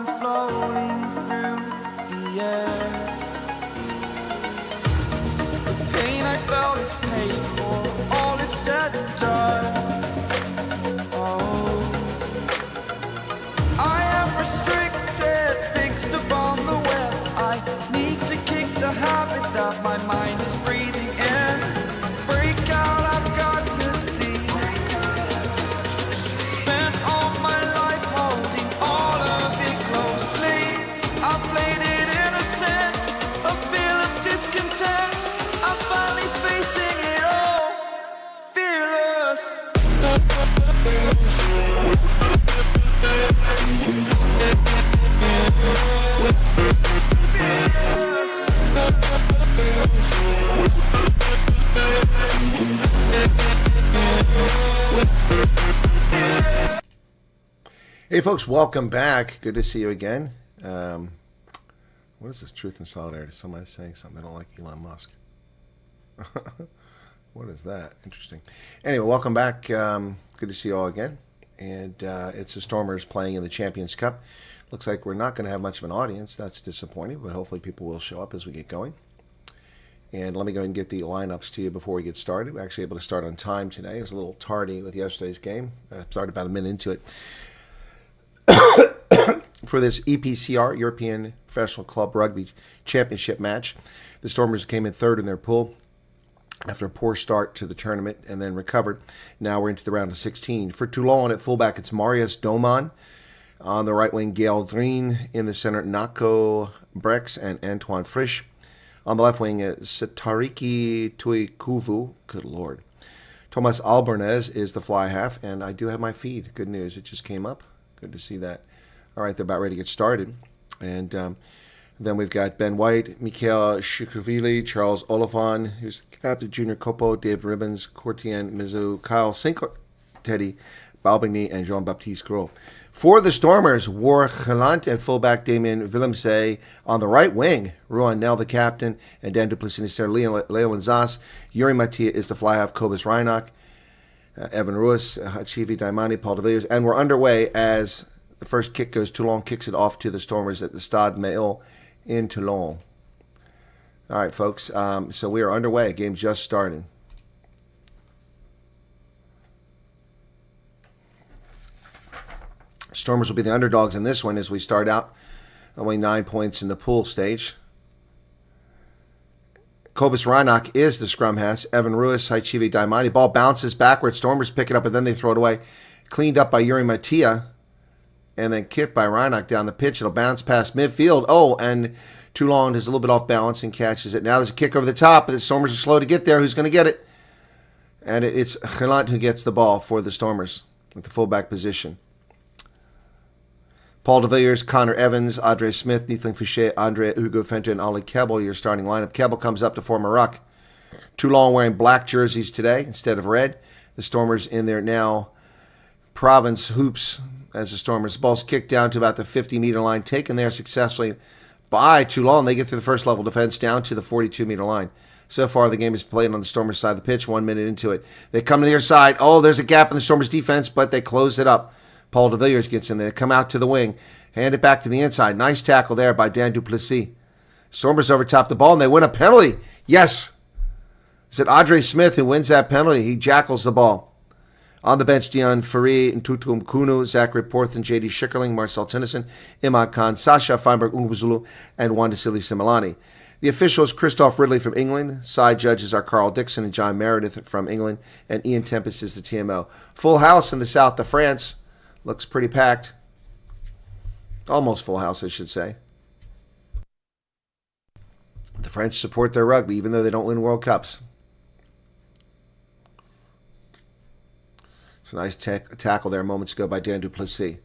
I'm floating through the air. The pain I felt is paid for, all is said and done. Oh, I am restricted, fixed upon the web. I need to kick the habit that my mind is breathing in. Break out, I've got to see. Spent all my life holding all of it closely. I played it innocent, a feel of discontent. I'm finally facing it all, fearless. Hey folks, welcome back. Good to see you again. What is this? Truth and Solidarity. Somebody's saying something. They don't like Elon Musk. What is that? Interesting. Anyway, welcome back. Good to see you all again. And it's the Stormers playing in the Champions Cup. Looks like we're not going to have much of an audience. That's disappointing, but hopefully people will show up as we get going. And let me go ahead and get the lineups to you before we get started. We're actually able to start on time today. It was a little tardy with yesterday's game. I started about a minute into it. For this EPCR, European Professional Club Rugby Championship match. The Stormers came in third in their pool after a poor start to the tournament and then recovered. Now we're into the round of 16. For Toulon at fullback, it's Marius Doman. On the right wing, Gael Dreen. In the center, Nako Brex and Antoine Frisch. On the left wing, Satariki Tuikuvu. Good Lord. Thomas Albarnez is the fly half, and I do have my feed. Good news, it just came up. Good to see that. All right, they're about ready to get started. And then we've got Ben White, Mikhail Shikravili, Charles Oliphant, who's captain, Junior Copo, Dave Ribbons, Courtien Mizu, Kyle Sinclair, Teddy Balbigny, and Jean-Baptiste Gros. For the Stormers, War Gelant and fullback Damien Willemse. On the right wing, Ruan Nel, the captain, and Dan Duplessis, Leo Zas. Yuri Mattia is the fly half, Kobus Reinach, Evan Ruiz, Hachivi Daimani, Paul de Villiers. And we're underway as the first kick goes. Toulon kicks it off to the Stormers at the Stade Mail in Toulon. All right, folks. So we are underway. Game just started. Stormers will be the underdogs in this one as we start out. Only 9 points in the pool stage. Kobus Reinach is the scrum half. Evan Ruiz, Haichivi Daimani. Ball bounces backwards. Stormers pick it up, and then they throw it away. Cleaned up by Yuri Mattia. And then kicked by Reinach down the pitch. It'll bounce past midfield. Oh, and Toulon is a little bit off balance and catches it. Now there's a kick over the top, but the Stormers are slow to get there. Who's going to get it? And it's Gelant who gets the ball for the Stormers at the fullback position. Paul de Villiers, Connor Evans, Audrey Smith, Nathan Fichet, Andre Hugo Fenton, and Ali Kebble, your starting lineup. Kebble comes up to form a ruck. Toulon wearing black jerseys today instead of red. The Stormers in their now province hoops as the Stormers. Ball's kicked down to about the 50-meter line, taken there successfully by Toulon. They get through the first level defense down to the 42-meter line. So far, the game is played on the Stormers' side of the pitch, 1 minute into it. They come to their side. Oh, there's a gap in the Stormers' defense, but they close it up. Paul de Villiers gets in there. Come out to the wing. Hand it back to the inside. Nice tackle there by Dan Duplessis. Stormers overtop the ball, and they win a penalty. Yes. Is it Audrey Smith who wins that penalty? He jackals the ball. On the bench, Dion Ferry, Ntutum Kunu, Zachary Porthen, J.D. Schickerling, Marcel Tennyson, Imad Khan, Sasha Feinberg Unguzulu, and Wanda Silly Similani. The officials, Christoph Ridley from England. Side judges are Carl Dixon and John Meredith from England. And Ian Tempest is the TMO. Full house in the south of France. Looks pretty packed. Almost full house, I should say. The French support their rugby, even though they don't win World Cups. It's a nice tackle there moments ago by Dan Duplessis.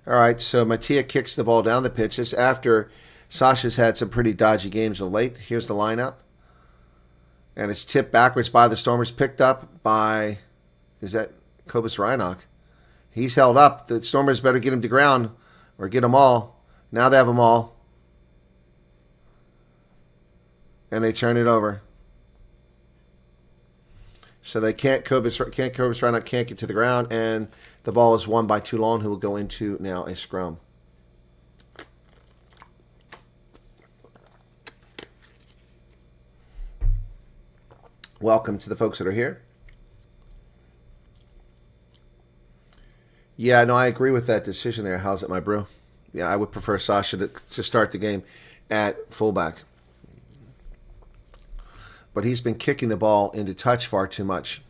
All right, so Mattia kicks the ball down the pitch. This after Sasha's had some pretty dodgy games of late. Here's the lineout. And it's tipped backwards by the Stormers, picked up by, is that Kobus Reinach? He's held up. The Stormers better get him to ground or get them all. Now they have them all. And they turn it over. So they Kobus Reinach can't get to the ground, and the ball is won by Toulon, who will go into now a scrum. Welcome to the folks that are here. Yeah, no, I agree with that decision there. How's it, my bro? Yeah, I would prefer Sasha to start the game at fullback. But he's been kicking the ball into touch far too much.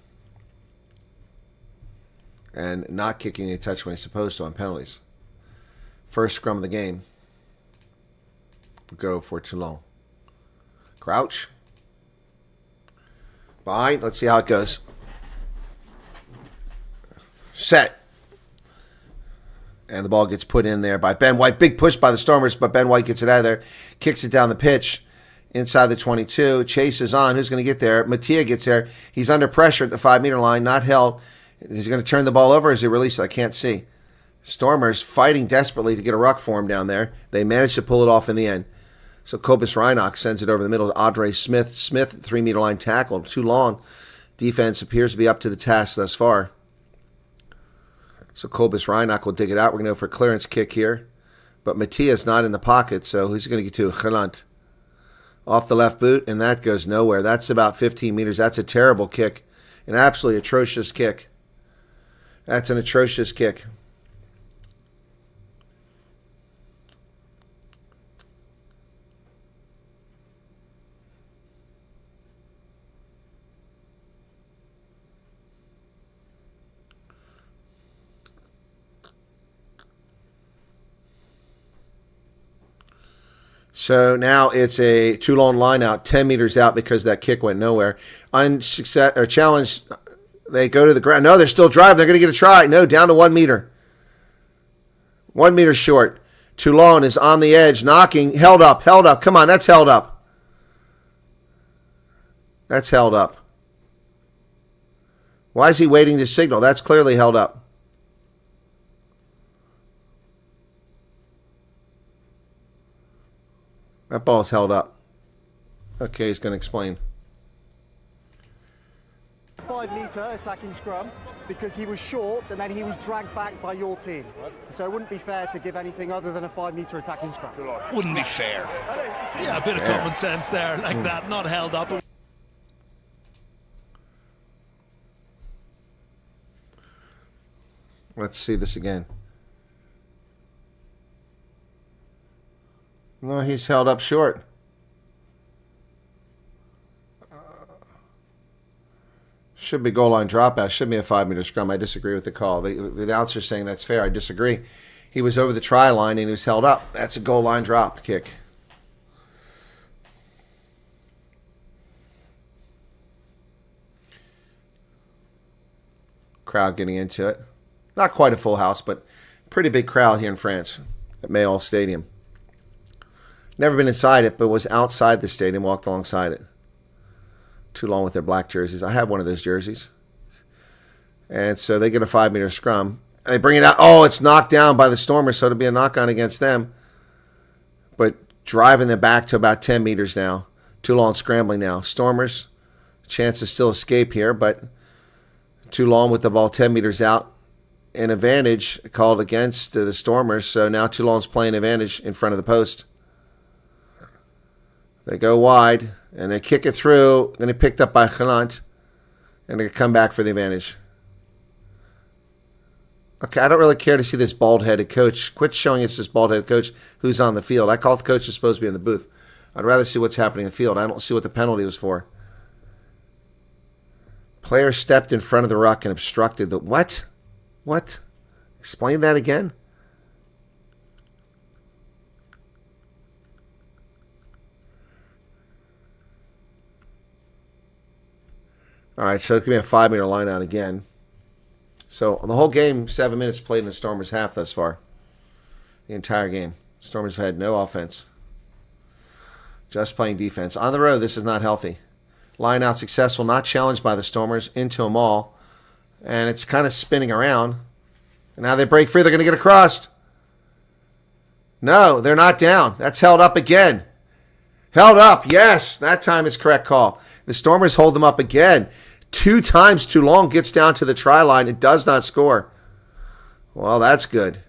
And not kicking a touch when he's supposed to on penalties. First scrum of the game. We'll go for Toulon. Crouch. Behind. Let's see how it goes. Set. And the ball gets put in there by Ben White. Big push by the Stormers, but Ben White gets it out of there. Kicks it down the pitch. Inside the 22. Chases on. Who's going to get there? Mattia gets there. He's under pressure at the 5-meter line. Not held. Is he going to turn the ball over or is he released it? I can't see. Stormers fighting desperately to get a ruck for him down there. They managed to pull it off in the end. So Cobus Reinach sends it over the middle to Audrey Smith. Smith, 3-meter line tackle. Toulon defense appears to be up to the task thus far. So Cobus Reinach will dig it out. We're going to go for a clearance kick here. But Mattia's not in the pocket, so who's going to get to? Gelant. Off the left boot, and that goes nowhere. That's about 15 meters. That's a terrible kick. An absolutely atrocious kick. That's an atrocious kick. So now it's a Toulon line out, 10 meters out because that kick went nowhere. Unsuccess or challenge, they go to the ground. No, they're still driving. They're going to get a try. No, down to 1 meter. 1 meter short. Toulon is on the edge, knocking. Held up. Come on, that's held up. That's held up. Why is he waiting to signal? That's clearly held up. That ball's held up. Okay, he's going to explain. 5-meter attacking scrum because he was short and then he was dragged back by your team. So it wouldn't be fair to give anything other than a 5-meter attacking scrum. Wouldn't be fair. Yeah, a bit of common sense there, like that, not held up. Let's see this again. No, he's held up short. Should be goal line dropout. Should be a 5-meter scrum. I disagree with the call. The announcer's saying that's fair. I disagree. He was over the try line and he was held up. That's a goal line drop kick. Crowd getting into it. Not quite a full house, but pretty big crowd here in France at Mayol Stadium. Never been inside it, but was outside the stadium, walked alongside it. Toulon with their black jerseys. I have one of those jerseys. And so they get a 5-meter scrum. They bring it out. Oh, it's knocked down by the Stormers, so it'll be a knock-on against them. But driving them back to about 10 meters now. Toulon scrambling now. Stormers, chance to still escape here, but Toulon with the ball 10 meters out. An advantage called against the Stormers, so now Toulon's playing advantage in front of the post. They go wide, and they kick it through. Going to be picked up by Gelant, and they come back for the advantage. Okay, I don't really care to see this bald-headed coach. Quit showing us this bald-headed coach who's on the field. I call the coach is supposed to be in the booth. I'd rather see what's happening in the field. I don't see what the penalty was for. Player stepped in front of the ruck and obstructed the... What? What? Explain that again? All right, so it's going to be a 5-meter line out again. So the whole game, 7 minutes played in the Stormers' half thus far. The entire game. Stormers have had no offense. Just playing defense. On the road, this is not healthy. Line out successful, not challenged by the Stormers, into a maul. And it's kind of spinning around. And now they break free. They're going to get across. No, they're not down. That's held up again. Held up, yes. That time is correct call. The Stormers hold them up again. 2 times Toulon gets down to the try line and does not score. Well, that's good.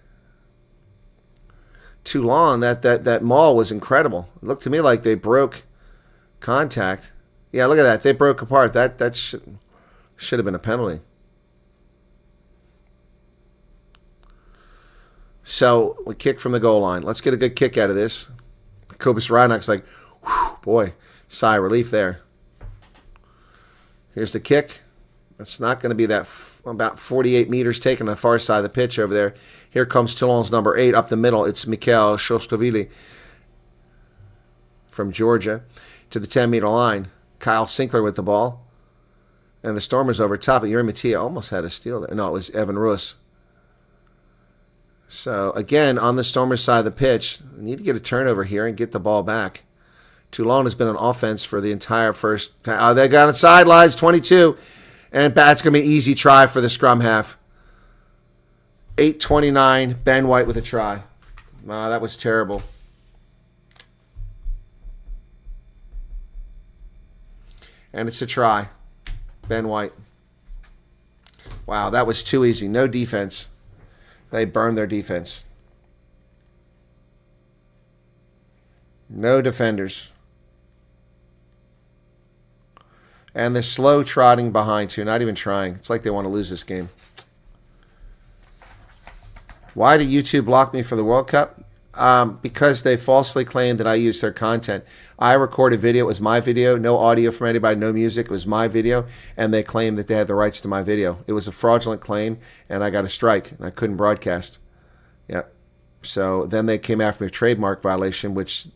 Toulon, that maul was incredible. It looked to me like they broke contact. Yeah, look at that. They broke apart. That should have been a penalty. So we kick from the goal line. Let's get a good kick out of this. Cobus Reinach's like, whew, boy, sigh of relief there. Here's the kick. It's not going to be that about 48 meters taken on the far side of the pitch over there. Here comes Toulon's number 8 up the middle. It's Mikhail Shostovili from Georgia to the 10-meter line. Kyle Sinkler with the ball. And the Stormers over top. Yuri Mattia almost had a steal there. No, it was Evan Russ. So, again, on the Stormers side of the pitch, we need to get a turnover here and get the ball back. Toulon has been on offense for the entire first. They got it sidelines, 22. And that's going to be an easy try for the scrum half. 8:29, Ben White with a try. Wow, that was terrible. And it's a try. Ben White. Wow, that was too easy. No defense. They burned their defense. No defenders. And they're slow trotting behind, too. Not even trying. It's like they want to lose this game. Why did YouTube block me for the World Cup? Because they falsely claimed that I used their content. I recorded video. It was my video. No audio from anybody. No music. It was my video. And they claimed that they had the rights to my video. It was a fraudulent claim, and I got a strike. And I couldn't broadcast. Yep. So then they came after me with trademark violation, which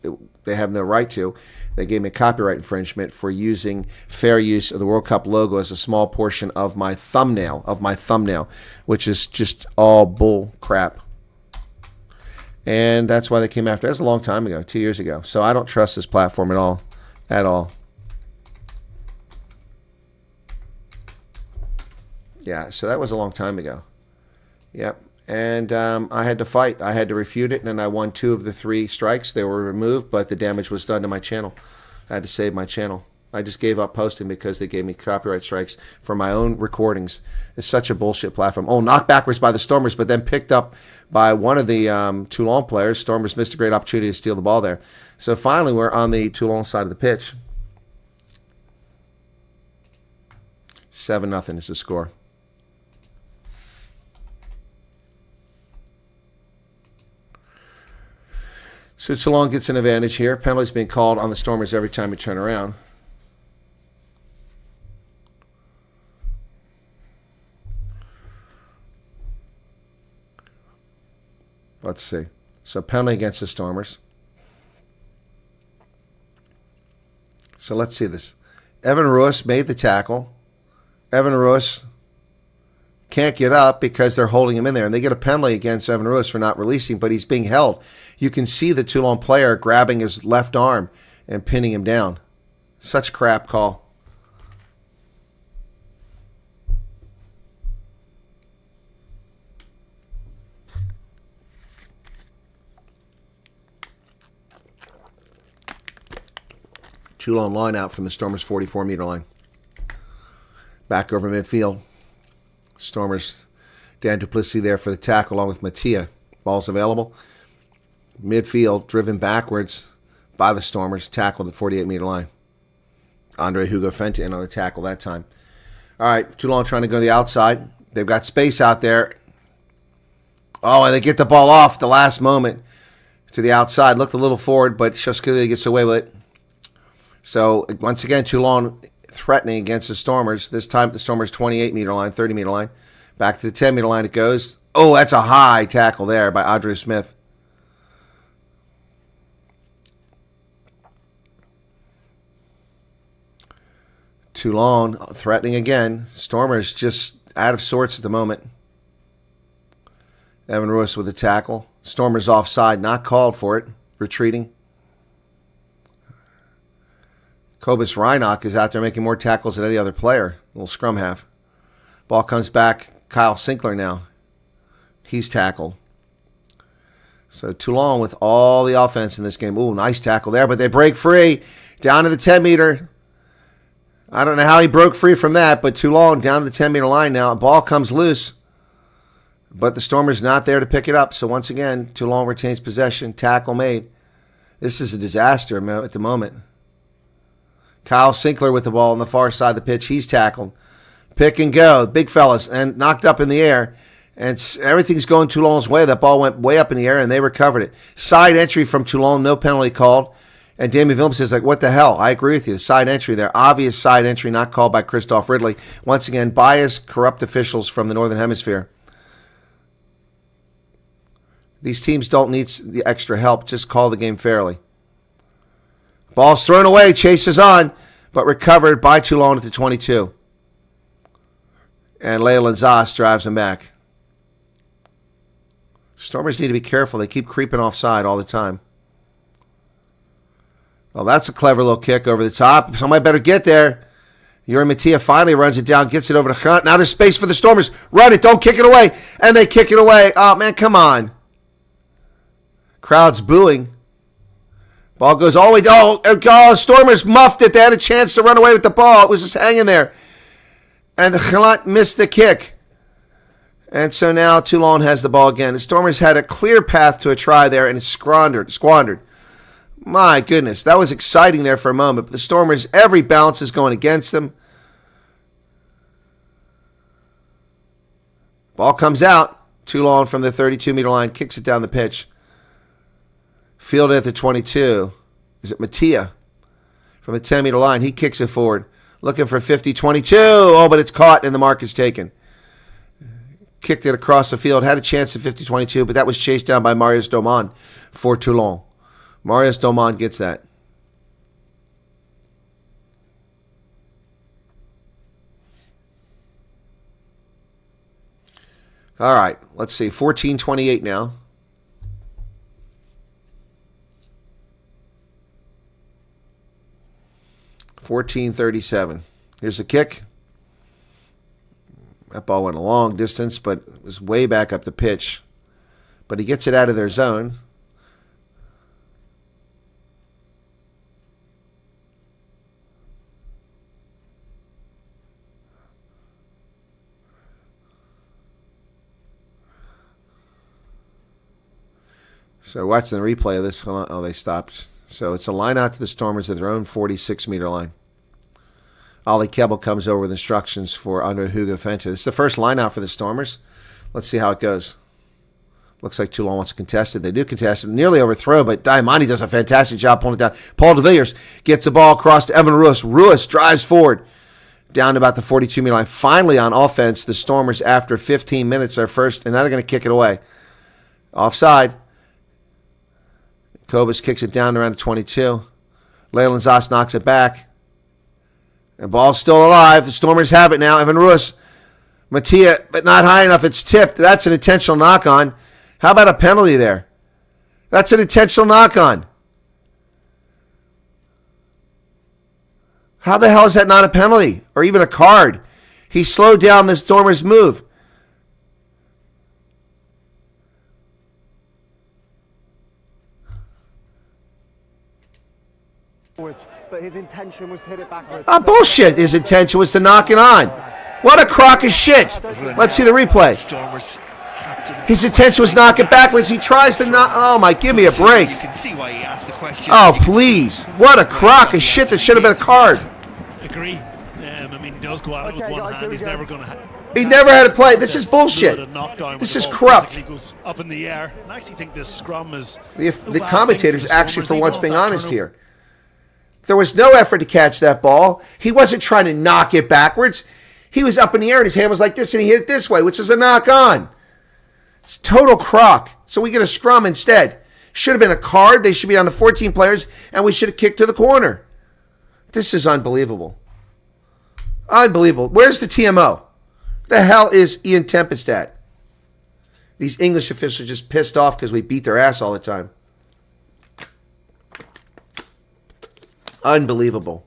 they have no right to. They gave me a copyright infringement for using fair use of the World Cup logo as a small portion of my thumbnail, which is just all bull crap. And that's why they came after. That's a long time ago, 2 years ago. So I don't trust this platform at all. At all. Yeah, so that was a long time ago. Yep. And I had to fight. I had to refute it, and I won 2 of the 3 strikes. They were removed, but the damage was done to my channel. I had to save my channel. I just gave up posting because they gave me copyright strikes for my own recordings. It's such a bullshit platform. Oh, knocked backwards by the Stormers, but then picked up by one of the Toulon players. Stormers missed a great opportunity to steal the ball there. So finally, we're on the Toulon side of the pitch. 7-0 is the score. So Toulon gets an advantage here. Penalties being called on the Stormers every time we turn around. Let's see. So penalty against the Stormers. So let's see this. Evan Russ made the tackle. Evan Russ can't get up because they're holding him in there. And they get a penalty against Evan Russ for not releasing, but he's being held. You can see the Toulon player grabbing his left arm and pinning him down. Such crap call. Toulon line out from the Stormers' 44-meter line. Back over midfield. Stormers, Dan Duplessis there for the tackle along with Mattia. Ball's available. Midfield, driven backwards by the Stormers, tackled at the 48-meter line. Andre Hugo Fenta in on the tackle that time. All right, Toulon trying to go to the outside. They've got space out there. Oh, and they get the ball off the last moment to the outside. Looked a little forward, but Shoskili gets away with it. So, once again, Toulon threatening against the Stormers. This time, the Stormers' 28-meter line, 30-meter line. Back to the 10-meter line it goes. Oh, that's a high tackle there by Audrey Smith. Toulon threatening again. Stormers just out of sorts at the moment. Evan Russ with a tackle. Stormers offside, not called for it. Retreating. Cobus Reinach is out there making more tackles than any other player. Little scrum half. Ball comes back. Kyle Sinkler now. He's tackled. So Toulon with all the offense in this game. Ooh, nice tackle there, but they break free. Down to the 10-meter. I don't know how he broke free from that, but Toulon down to the 10-meter line now. Ball comes loose, but the Stormers not there to pick it up. So once again, Toulon retains possession. Tackle made. This is a disaster at the moment. Kyle Sinkler with the ball on the far side of the pitch. He's tackled. Pick and go. Big fellas. And knocked up in the air. And everything's going Toulon's way. That ball went way up in the air, and they recovered it. Side entry from Toulon. No penalty called. And Damien Willems says, what the hell? I agree with you. The side entry there. Obvious side entry not called by Christophe Ridley. Once again, biased, corrupt officials from the Northern Hemisphere. These teams don't need the extra help. Just call the game fairly. Ball's thrown away. Chase is on, but recovered by Toulon at the 22. And Leyland Zas drives him back. Stormers need to be careful. They keep creeping offside all the time. Well, that's a clever little kick over the top. Somebody better get there. Yuri Mattia finally runs it down, gets it over to Hunt. Now there's space for the Stormers. Run it. Don't kick it away. And they kick it away. Oh, man, come on. Crowd's booing. Ball goes all the way down. Oh, Stormers muffed it. They had a chance to run away with the ball. It was just hanging there. And Khalat missed the kick. And so now Toulon has the ball again. The Stormers had a clear path to a try there, and it's squandered. My goodness, that was exciting there for a moment. But the Stormers, every bounce is going against them. Ball comes out. Toulon from the 32-meter line kicks it down the pitch. Fielded at the 22. Is it Mattia? From the 10-meter line, he kicks it forward. Looking for 50-22. Oh, but it's caught and the mark is taken. Kicked it across the field. Had a chance at 50-22, but that was chased down by Marius Doman for Toulon. Marius Doman gets that. All right, let's see. 14-28 now. $14.37. Here's a kick. That ball went a long distance, but it was way back up the pitch. But he gets it out of their zone. So watching the replay of this, oh, they stopped. So it's a line out to the Stormers at their own 46-meter line. Ollie Kebbel comes over with instructions for Andre Hugo Fenta. This is the first line out for the Stormers. Let's see how it goes. Looks like Toulon wants to contest it. They do contest it. Nearly overthrow, but Diamante does a fantastic job pulling it down. Paul de Villiers gets the ball across to Evan Ruiz. Ruiz drives forward down to about the 42-meter line. Finally on offense, the Stormers, after 15 minutes, are first, and now they're going to kick it away. Offside. Kobus kicks it down around the 22. Leyland Zas knocks it back. The ball's still alive. The Stormers have it now. Evan Ruiz. Mattia, but not high enough. It's tipped. That's an intentional knock-on. How about a penalty there? That's an intentional knock-on. How the hell is that not a penalty? Or even a card? He slowed down the Stormers' move. But his intention was to hit it backwards. Bullshit. His intention was to knock it on. What a crock of shit. Let's see the replay. His intention was to knock it backwards. He tries to knock. Oh, my, give me a break. You can see why he asked the question. Oh, please. What a crock of shit. That should have been a card. Agree. I mean, he does go out with one hand. He's never going to. He never had to play. This is bullshit. This is corrupt. Goes up in the air. I actually think this scrum is. The commentators actually, for once, being honest here. There was no effort to catch that ball. He wasn't trying to knock it backwards. He was up in the air and his hand was like this and he hit it this way, which is a knock on. It's total crock. So we get a scrum instead. Should have been a card. They should be on the 14 players and we should have kicked to the corner. This is unbelievable. Unbelievable. Where's the TMO? The hell is Ian Tempest at? These English officials are just pissed off because we beat their ass all the time. Unbelievable.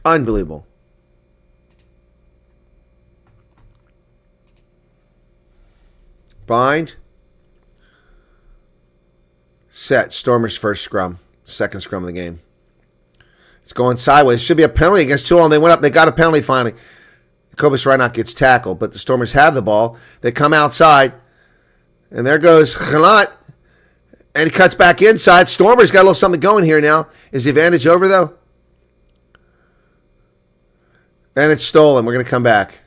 Unbelievable. Bind. Set. Stormers' first scrum. Second scrum of the game. It's going sideways. Should be a penalty against Toulon. They went up. They got a penalty finally. Kobus Reinach gets tackled, but the Stormers have the ball. They come outside. And there goes Khalat. And he cuts back inside. Stormer's got a little something going here now. Is the advantage over, though? And it's stolen. We're going to come back.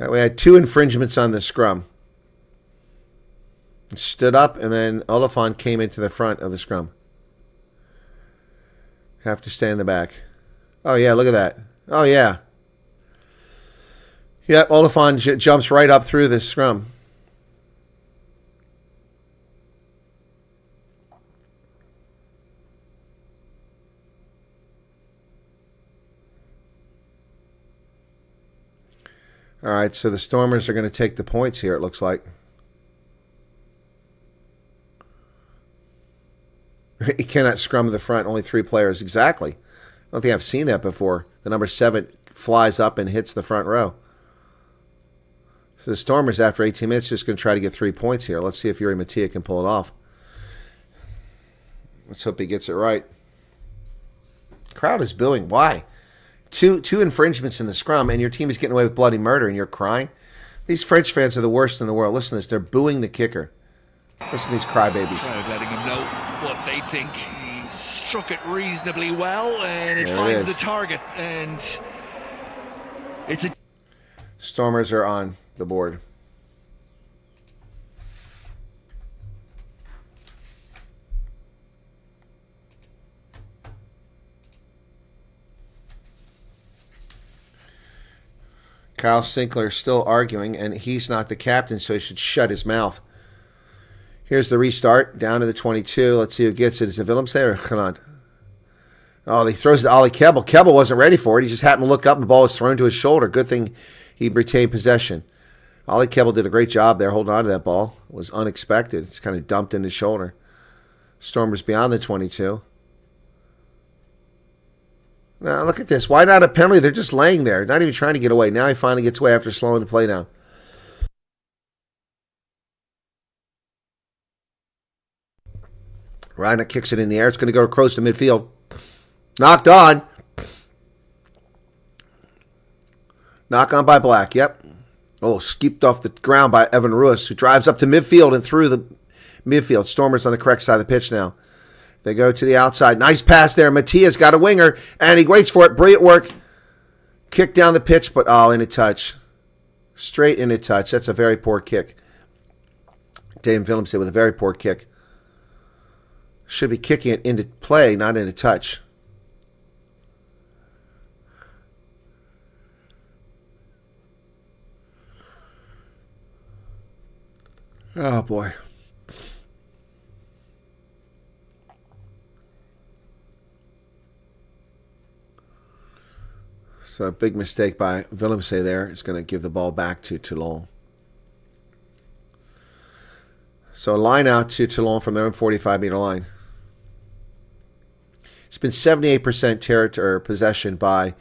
We had 2 infringements on the scrum. Stood up, and then Oliphant came into the front of the scrum. Have to stay in the back. Oh, yeah, look at that. Oh, yeah. Yep, Oliphant jumps right up through the scrum. All right, so the Stormers are going to take the points here, it looks like. You cannot scrum the front, only 3 players. Exactly. I don't think I've seen that before. The number 7 flies up and hits the front row. So the Stormers, after 18 minutes, just going to try to get 3 points here. Let's see if Yuri Mattia can pull it off. Let's hope he gets it right. Crowd is booing. Why? Two infringements in the scrum, and your team is getting away with bloody murder, and you're crying? These French fans are the worst in the world. Listen to this. They're booing the kicker. Listen to these crybabies. Crowd letting him know what they think. He struck it reasonably well, and it There finds it the is. target. And it's a Stormers are on the board. Kyle Sinclair still arguing, and he's not the captain, so he should shut his mouth. Here's the restart, down to the 22. Let's see who gets it. Is it Willemse or Genant? Oh, he throws it to Ollie Kebbel. Kebbel wasn't ready for it. He just happened to look up, and the ball was thrown to his shoulder. Good thing he retained possession. Ollie Kebbel did a great job there holding on to that ball. It was unexpected. It's kind of dumped in his shoulder. Stormers beyond the 22. Now, look at this. Why not a penalty? They're just laying there, not even trying to get away. Now he finally gets away after slowing the play down. Reina kicks it in the air. It's going to go close to midfield. Knocked on. Knock on by Black. Yep. Oh, skeeped off the ground by Evan Ruiz, who drives up to midfield and through the midfield. Stormers on the correct side of the pitch now. They go to the outside. Nice pass there. Mattia's got a winger, and he waits for it. Brilliant work. Kick down the pitch, but in a touch. Straight in a touch. That's a very poor kick. Dave Willemse with a very poor kick. Should be kicking it into play, not into touch. Oh, boy. So a big mistake by Willemse there is going to give the ball back to Toulon. So a line out to Toulon from their own 45-meter line. It's been 78% territory possession by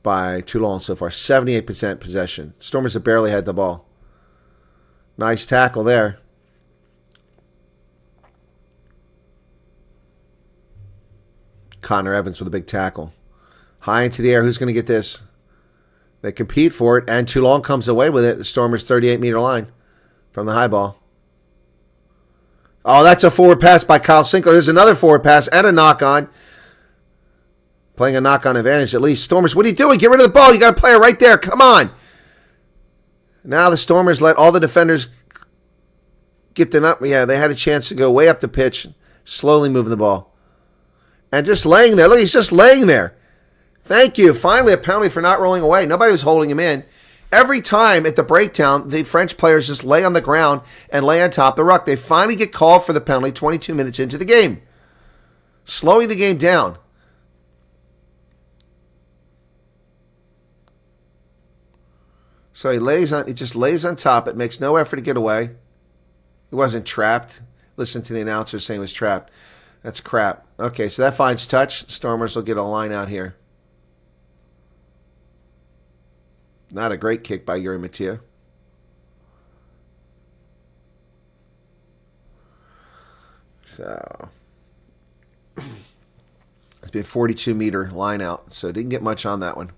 Toulon so far. 78% possession. Stormers have barely had the ball. Nice tackle there. Connor Evans with a big tackle. High into the air. Who's going to get this? They compete for it, and Toulon comes away with it. The Stormers' 38-meter line from the high ball. Oh, that's a forward pass by Kyle Sinclair. There's another forward pass and a knock-on. Playing a knock-on advantage at least. Stormers, what are you doing? Get rid of the ball. You got a player right there. Come on. Now the Stormers let all the defenders get them up. Yeah, they had a chance to go way up the pitch, slowly moving the ball. And just laying there. Look, he's just laying there. Thank you. Finally, a penalty for not rolling away. Nobody was holding him in. Every time at the breakdown, the French players just lay on the ground and lay on top of the ruck. They finally get called for the penalty 22 minutes into the game. Slowing the game down. So he just lays on top. It makes no effort to get away. He wasn't trapped. Listen to the announcer saying he was trapped. That's crap. Okay, so that finds touch. Stormers will get a line out here. Not a great kick by Yuri Mattia. So It's been 42-meter line out, so didn't get much on that one.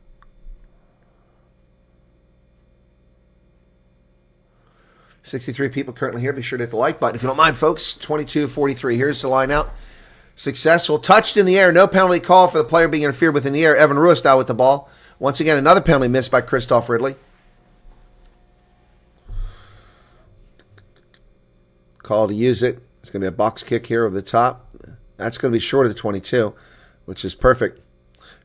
$63 people currently here. Be sure to hit the like button if you don't mind, folks. 22-43. Here's the line out. Successful. Touched in the air. No penalty call for the player being interfered with in the air. Evan Ruistow with the ball. Once again, another penalty missed by Christoph Ridley. Call to use it. It's going to be a box kick here over the top. That's going to be short of the 22, which is perfect.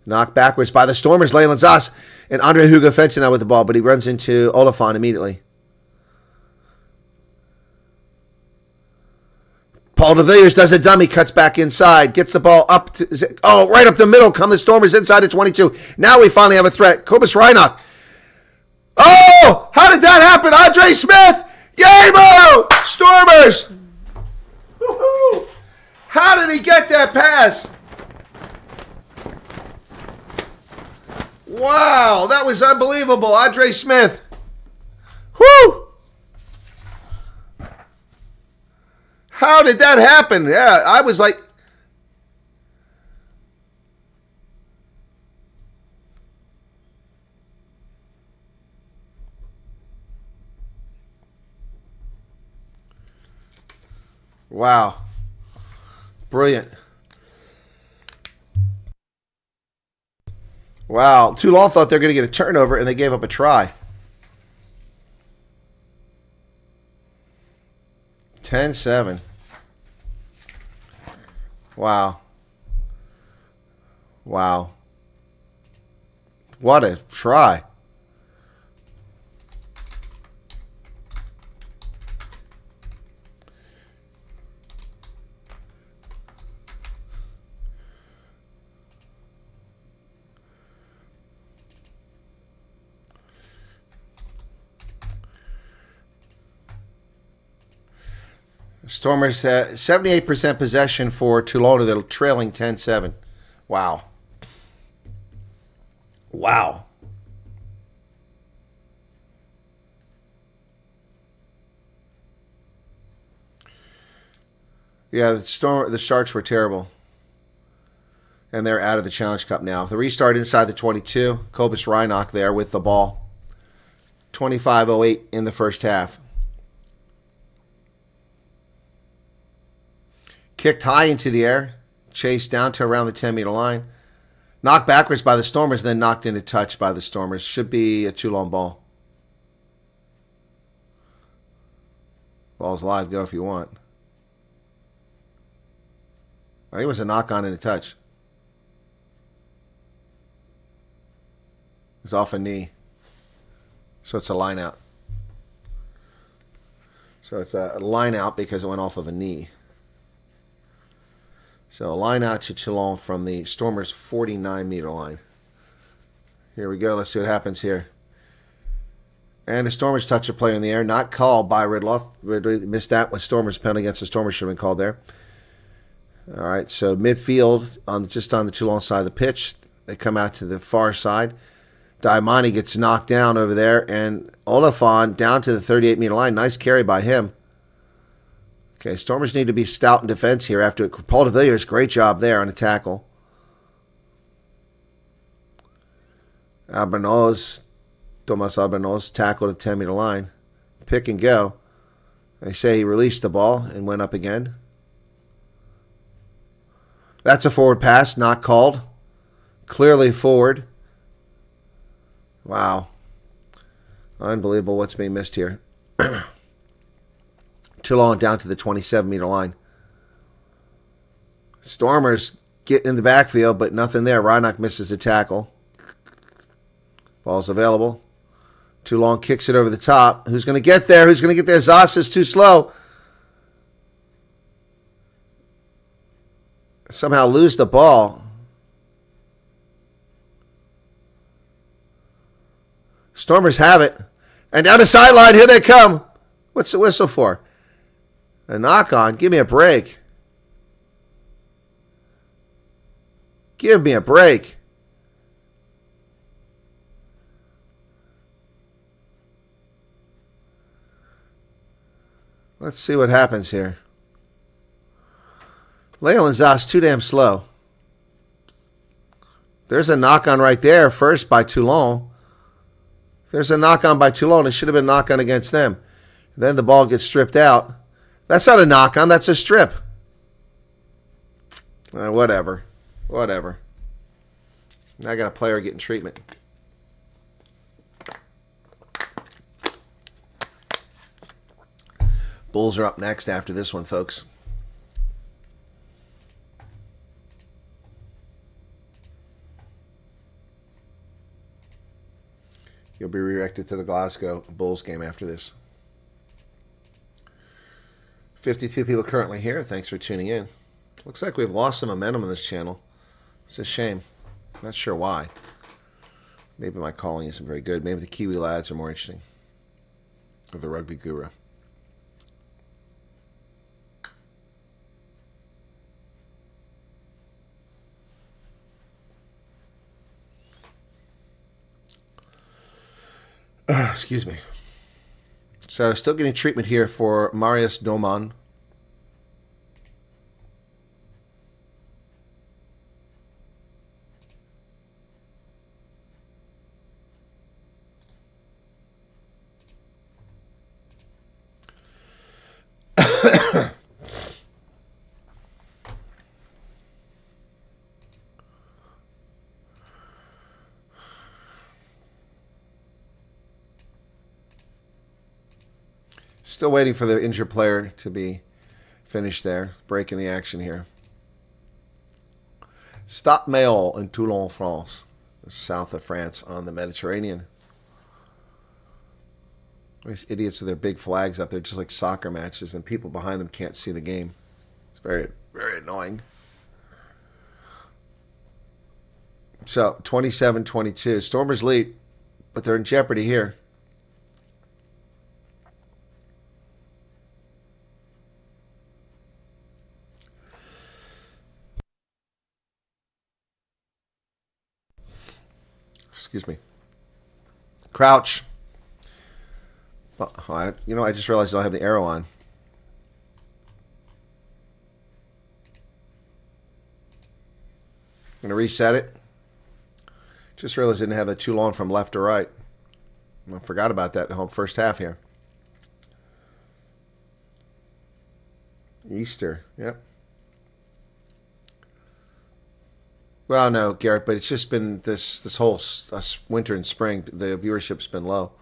Knocked backwards by the Stormers. Leyland Zas and Andre Hugo Fenton now with the ball, but he runs into Olafon immediately. Paul de Villiers does a dummy, cuts back inside, gets the ball up to, right up the middle, come the Stormers inside the 22. Now we finally have a threat. Kobus Reinach. Oh, how did that happen? Andre Smith, Yamo, Stormers. Woo-hoo. How did he get that pass? Wow, that was unbelievable. Andre Smith. Whoo! How did that happen? Yeah, I was like... Wow. Brilliant. Wow. Toulon thought they were going to get a turnover, and they gave up a try. 10-7. Wow. Wow. What a try. Stormers 78% possession for Toulon. They're trailing 10-7. Wow. Wow. Yeah, the Sharks were terrible. And they're out of the Challenge Cup now. The restart inside the 22. Kobus Reinach there with the ball. 25:08 in the first half. Kicked high into the air, chased down to around the 10-meter line, knocked backwards by the Stormers, then knocked into touch by the Stormers. Should be a Toulon ball. Ball's live. Go if you want. I think it was a knock on and a touch. It was off a knee. So it's a line out. So it's a line out because it went off of a knee. So a line out to Toulon from the Stormers' 49-meter line. Here we go. Let's see what happens here. And the Stormers touch a player in the air. Not called by Ridloff. Ridley missed that with Stormers. Penalty against the Stormers should have been called there. All right, so midfield, just on the Toulon side of the pitch. They come out to the far side. Diamani gets knocked down over there. And Olafon down to the 38-meter line. Nice carry by him. Okay, Stormers need to be stout in defense here after Paul de Villiers. Great job there on a tackle. Tomas Albernoz tackled at the 10-meter line. Pick and go. They say he released the ball and went up again. That's a forward pass, not called. Clearly forward. Wow. Unbelievable what's being missed here. Toulon down to the 27-meter line. Stormers get in the backfield, but nothing there. Reinach misses the tackle. Ball's available. Toulon kicks it over the top. Who's going to get there? Who's going to get there? Zas is too slow. Somehow lose the ball. Stormers have it. And down the sideline, here they come. What's the whistle for? A knock on. Give me a break. Give me a break. Let's see what happens here. Leyland Zas too damn slow. There's a knock-on right there, first by Toulon. There's a knock-on by Toulon. It should have been a knock-on against them. Then the ball gets stripped out. That's not a knock-on. That's a strip. Whatever. Whatever. Now I got a player getting treatment. Bulls are up next after this one, folks. You'll be redirected to the Glasgow Bulls game after this. 52 people currently here. Thanks for tuning in. Looks like we've lost some momentum on this channel. It's a shame. Not sure why. Maybe my calling isn't very good. Maybe the Kiwi lads are more interesting. Or the rugby guru. Excuse me. So still getting treatment here for Marius Doman. Still waiting for the injured player to be finished there. Breaking the action here. Stade Maillot in Toulon, France. South of France on the Mediterranean. These idiots with their big flags up there, just like soccer matches, and people behind them can't see the game. It's very, very annoying. So, 27-22. Stormers lead, but they're in jeopardy here. Excuse me. Crouch. Oh, I just realized I don't have the arrow on. I'm going to reset it. Just realized I didn't have the Toulon from left to right. I forgot about that in the first half here. Easter, yep. Well, no, Garrett, but it's just been this whole winter and spring, the viewership's been low.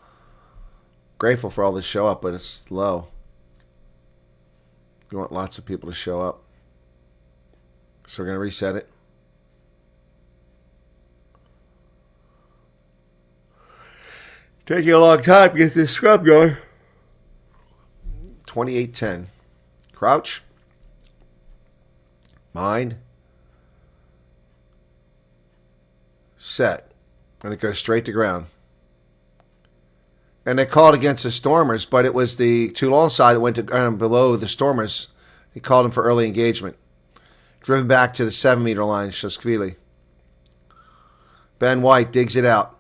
Grateful for all this show up, but it's low. You want lots of people to show up. So we're going to reset it. Taking a long time to get this scrub going. 28-10. Crouch. Mind. Set. And it goes straight to ground. And they called against the Stormers, but it was the Toulon side that went to ground below the Stormers. He called them for early engagement. Driven back to the 7-meter line, Shoskvili. Ben White digs it out.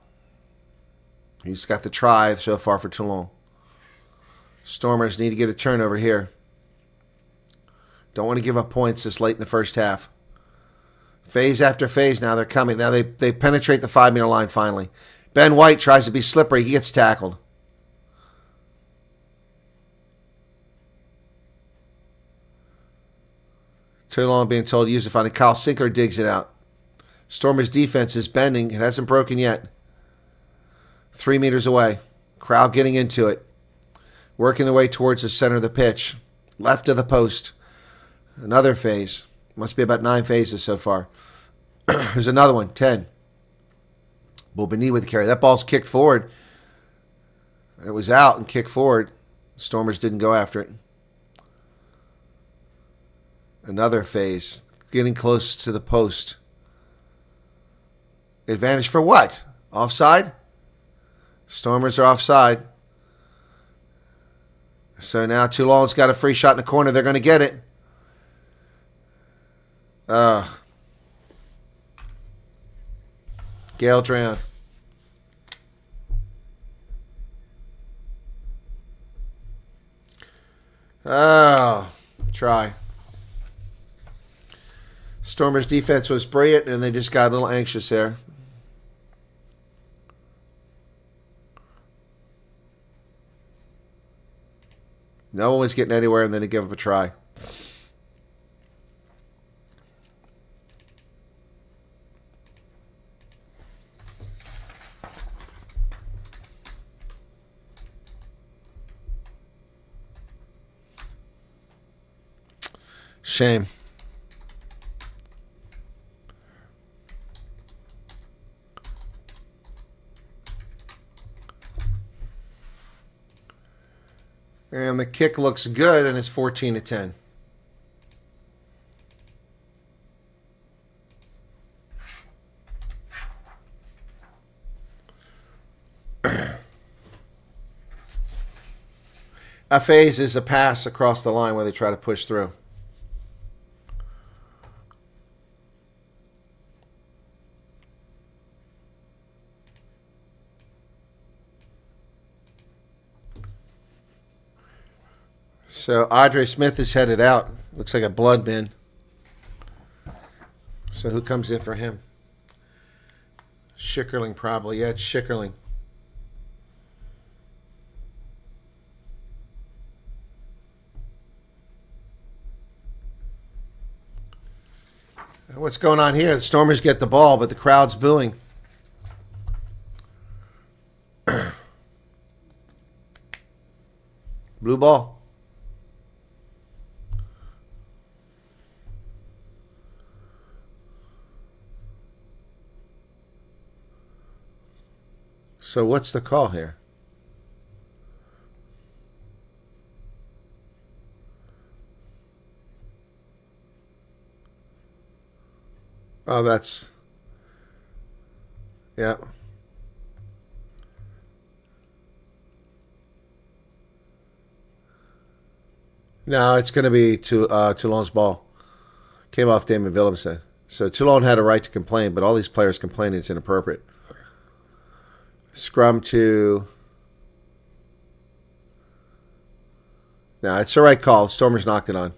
He's got the try so far for Toulon. Stormers need to get a turnover here. Don't want to give up points this late in the first half. Phase after phase now, they're coming. Now they penetrate the 5-meter line finally. Ben White tries to be slippery. He gets tackled. Toulon being told to use it finally. Kyle Sinkler digs it out. Stormers' defense is bending. It hasn't broken yet. 3 meters away. Crowd getting into it. Working their way towards the center of the pitch. Left of the post. Another phase. Must be about 9 phases so far. There's another one. 10. Bobigny with the carry. That ball's kicked forward. It was out and kicked forward. Stormers didn't go after it. Another phase. Getting close to the post. Advantage for what? Offside? Stormers are offside. So now Toulon's got a free shot in the corner. They're going to get it. Gail Tran. Try. Stormers' defense was brilliant, and they just got a little anxious there. No one was getting anywhere, and then they gave up a try. Shame. And the kick looks good, and it's 14-10. A phase is a pass across the line where they try to push through. So Audrey Smith is headed out. Looks like a blood bin. So who comes in for him? Schickerling probably. Yeah, it's Schickerling. What's going on here? The Stormers get the ball, but the crowd's booing. Blue ball. So what's the call here? Oh, that's... Yeah. No, it's going to be Toulon's ball. Came off Damon Willemsen. So Toulon had a right to complain, but all these players complaining it's inappropriate. Scrum to... No, it's the right call. Stormers knocked it on.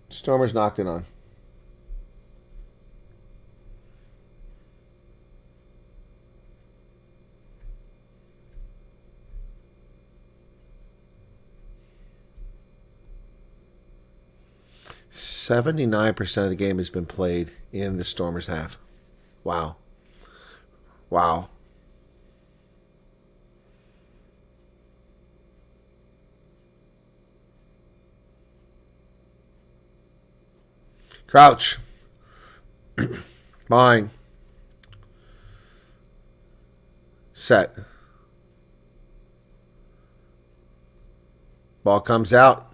Stormers knocked it on. .79% of the game has been played in the Stormers half. Wow. Wow. Crouch. Mine. Set. Ball comes out.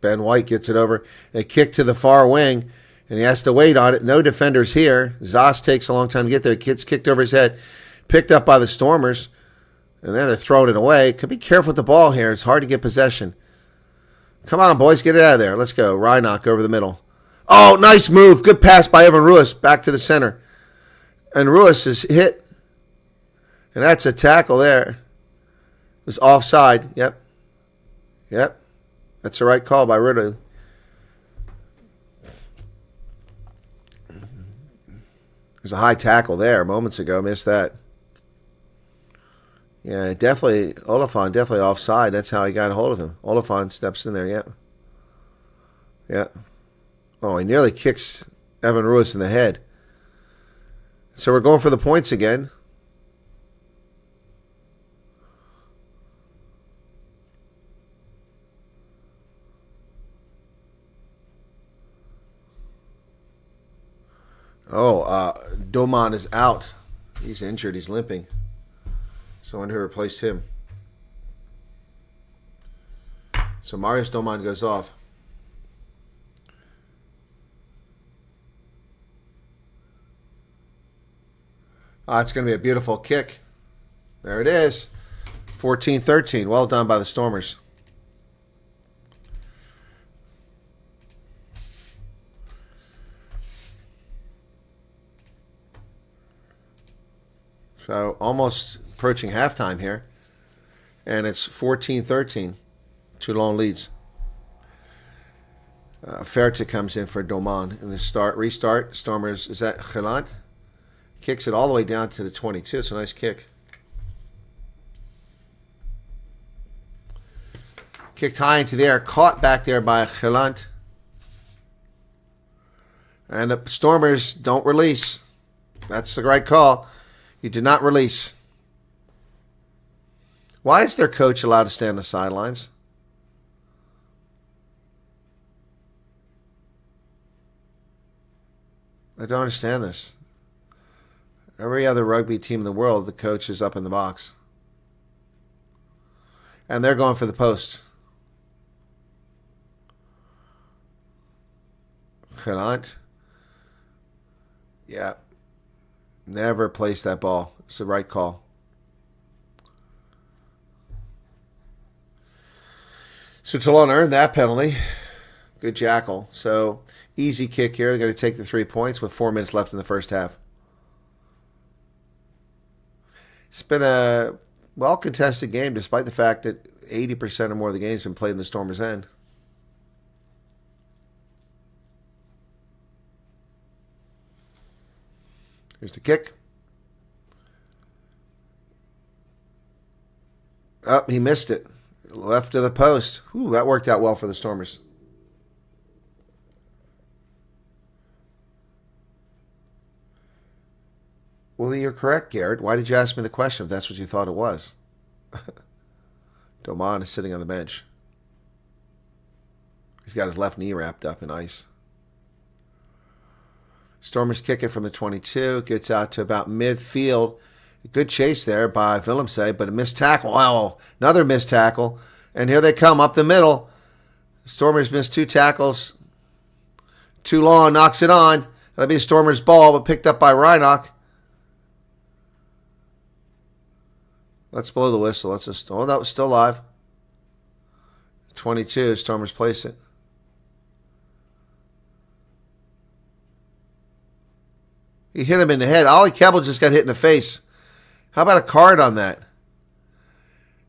Ben White gets it over. A kick to the far wing, and he has to wait on it. No defenders here. Zoss takes a long time to get there. Kid's kicked over his head. Picked up by the Stormers, and then they're throwing it away. Could be careful with the ball here. It's hard to get possession. Come on, boys. Get it out of there. Let's go. Reinach over the middle. Oh, nice move. Good pass by Evan Ruiz back to the center. And Ruiz is hit. And that's a tackle there. It was offside. Yep. Yep. That's the right call by Ridley. There's a high tackle there moments ago. Missed that. Yeah, definitely. Oliphant definitely offside. That's how he got a hold of him. Oliphant steps in there. Yep. Yeah. Oh, he nearly kicks Evan Ruiz in the head. So we're going for the points again. Oh, Doman is out. He's injured. He's limping. So I wonder who replaced him. So Marius Doman goes off. It's going to be a beautiful kick. There it is. 14-13. Well done by the Stormers. So almost approaching halftime here. And it's 14-13. Toulon leads. Ferte comes in for Doman in the restart. Stormers, is that Gelant? Kicks it all the way down to the 22. It's a nice kick. Kicked high into the air, caught back there by Gelant. And the Stormers don't release. That's the right call. You did not release. Why is their coach allowed to stay on the sidelines? I don't understand this. Every other rugby team in the world, the coach is up in the box. And they're going for the post. Gelant. Yeah. Never place that ball. It's the right call. So Toulon earned that penalty. Good jackal. So easy kick here. They're going to take the 3 points with 4 minutes left in the first half. It's been a well-contested game despite the fact that 80% or more of the game has been played in the Stormers' end. Here's the kick. Oh, he missed it. Left of the post. Ooh, that worked out well for the Stormers. Well, you're correct, Garrett. Why did you ask me the question if that's what you thought it was? Doman is sitting on the bench. He's got his left knee wrapped up in ice. Stormers kick it from the 22. Gets out to about midfield. Good chase there by Willemse, but a missed tackle. Wow, another missed tackle. And here they come up the middle. Stormers missed 2 tackles. Toulon knocks it on. That'll be a Stormers ball, but picked up by Reinach. Let's blow the whistle. Oh, that was still live. 22, Stormers place it. He hit him in the head. Ollie Kebbell just got hit in the face. How about a card on that?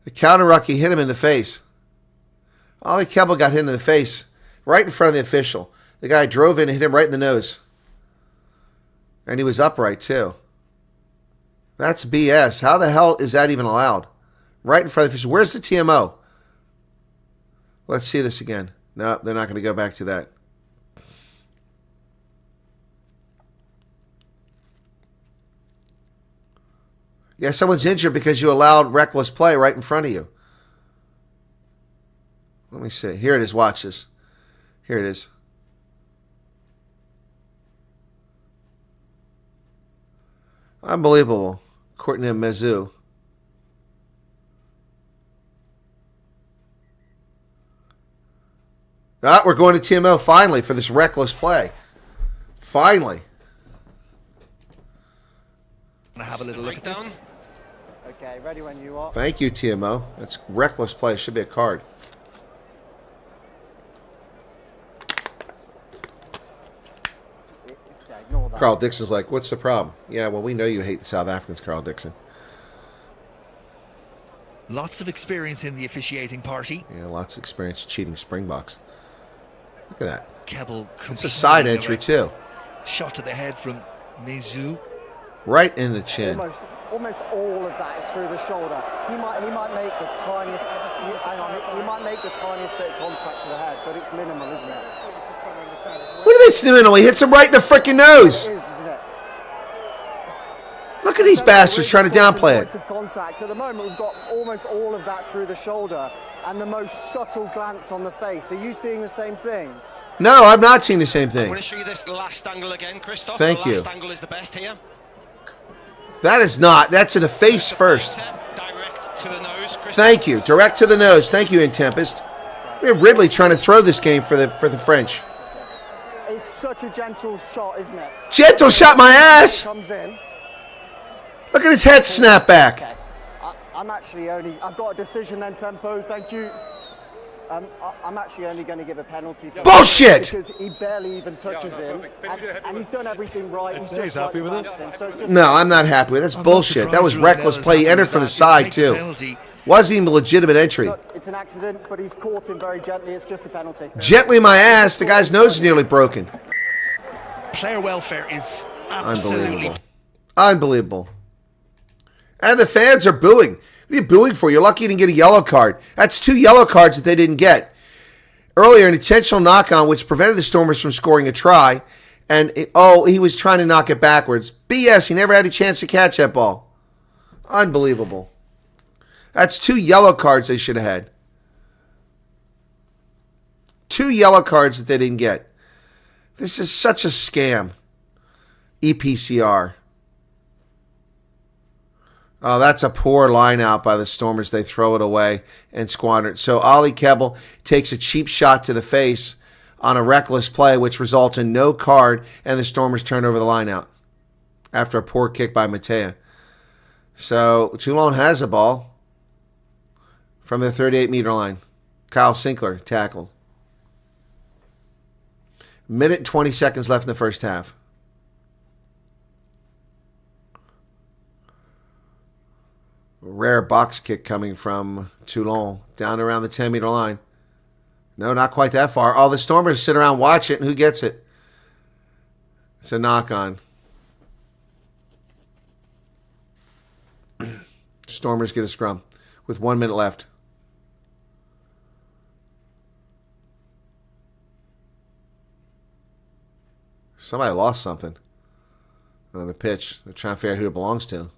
The counter ruck, he hit him in the face. Ollie Kebbell got hit in the face right in front of the official. The guy drove in and hit him right in the nose. And he was upright, too. That's BS. How the hell is that even allowed? Right in front of the official. Where's the TMO? Let's see this again. No, they're not going to go back to that. Yeah, someone's injured because you allowed reckless play right in front of you. Let me see. Here it is. Watch this. Here it is. Unbelievable. Courtney Mezu. Ah, we're going to TMO finally for this reckless play. Finally. Have a little look at this. Okay, ready when you are. Thank you, TMO. That's reckless play. Should be a card. Carl Dixon's like, what's the problem? Yeah, well, we know you hate the South Africans, Carl Dixon. Lots of experience in the officiating party. Yeah, lots of experience cheating Springboks. Look at that. Kebbell. It's a side entry, too. Shot to the head from Mezu. Right in the chin. Almost all of that is through the shoulder. He might make the tiniest. He might make the tiniest bit of contact to the head, but it's minimal, isn't it? What do you mean it's minimal? He hits him right in the freaking nose. It is, isn't it? Look at these bastards trying to downplay it. Of contact. At the moment, we've got almost all of that through the shoulder and the most subtle glance on the face. Are you seeing the same thing? No, I'm not seeing the same thing. I want to show you this last angle again, Christoph. Thank you. The last angle is the best here. That is not. That's in the face first. Direct to the nose, Christoph. Thank you. Direct to the nose. Thank you, In Tempest. They're Ridley trying to throw this game for the French. It's such a gentle shot, isn't it? Gentle shot my ass. Comes in. Look at his head snap back. Okay. I've got a decision then, Tempo. Thank you. I'm actually only going to give a penalty for Bullshit! because he barely even touches him, and he's done everything right. He's He's happy with it. So it's just No, I'm not happy with it. That's bullshit. That was reckless play. He entered from the side, too. Wasn't even a legitimate entry. look, it's an accident, but he's caught him very gently. It's just a penalty. Gently my ass. The guy's nose is nearly broken. Player welfare is Unbelievable. Unbelievable. And the fans are booing. What are you booing for? You're lucky you didn't get a yellow card. That's 2 yellow cards that they didn't get. Earlier, an intentional knock-on which prevented the Stormers from scoring a try. And, he was trying to knock it backwards. BS, he never had a chance to catch that ball. Unbelievable. That's 2 yellow cards they should have had. 2 yellow cards that they didn't get. This is such a scam. EPCR. Oh, that's a poor line out by the Stormers. They throw it away and squander it. So Ali Kebbel takes a cheap shot to the face on a reckless play, which results in no card, and the Stormers turn over the line out after a poor kick by Matea. So Toulon has a ball from the 38-meter line. Kyle Sinkler tackled. Minute and 20 seconds left in the first half. Rare box kick coming from Toulon down around the 10-meter line. No, not quite that far. All the Stormers sit around, watch it, and who gets it? It's a knock-on. Stormers get a scrum with 1 minute left. Somebody lost something on the pitch. They're trying to figure out who it belongs to.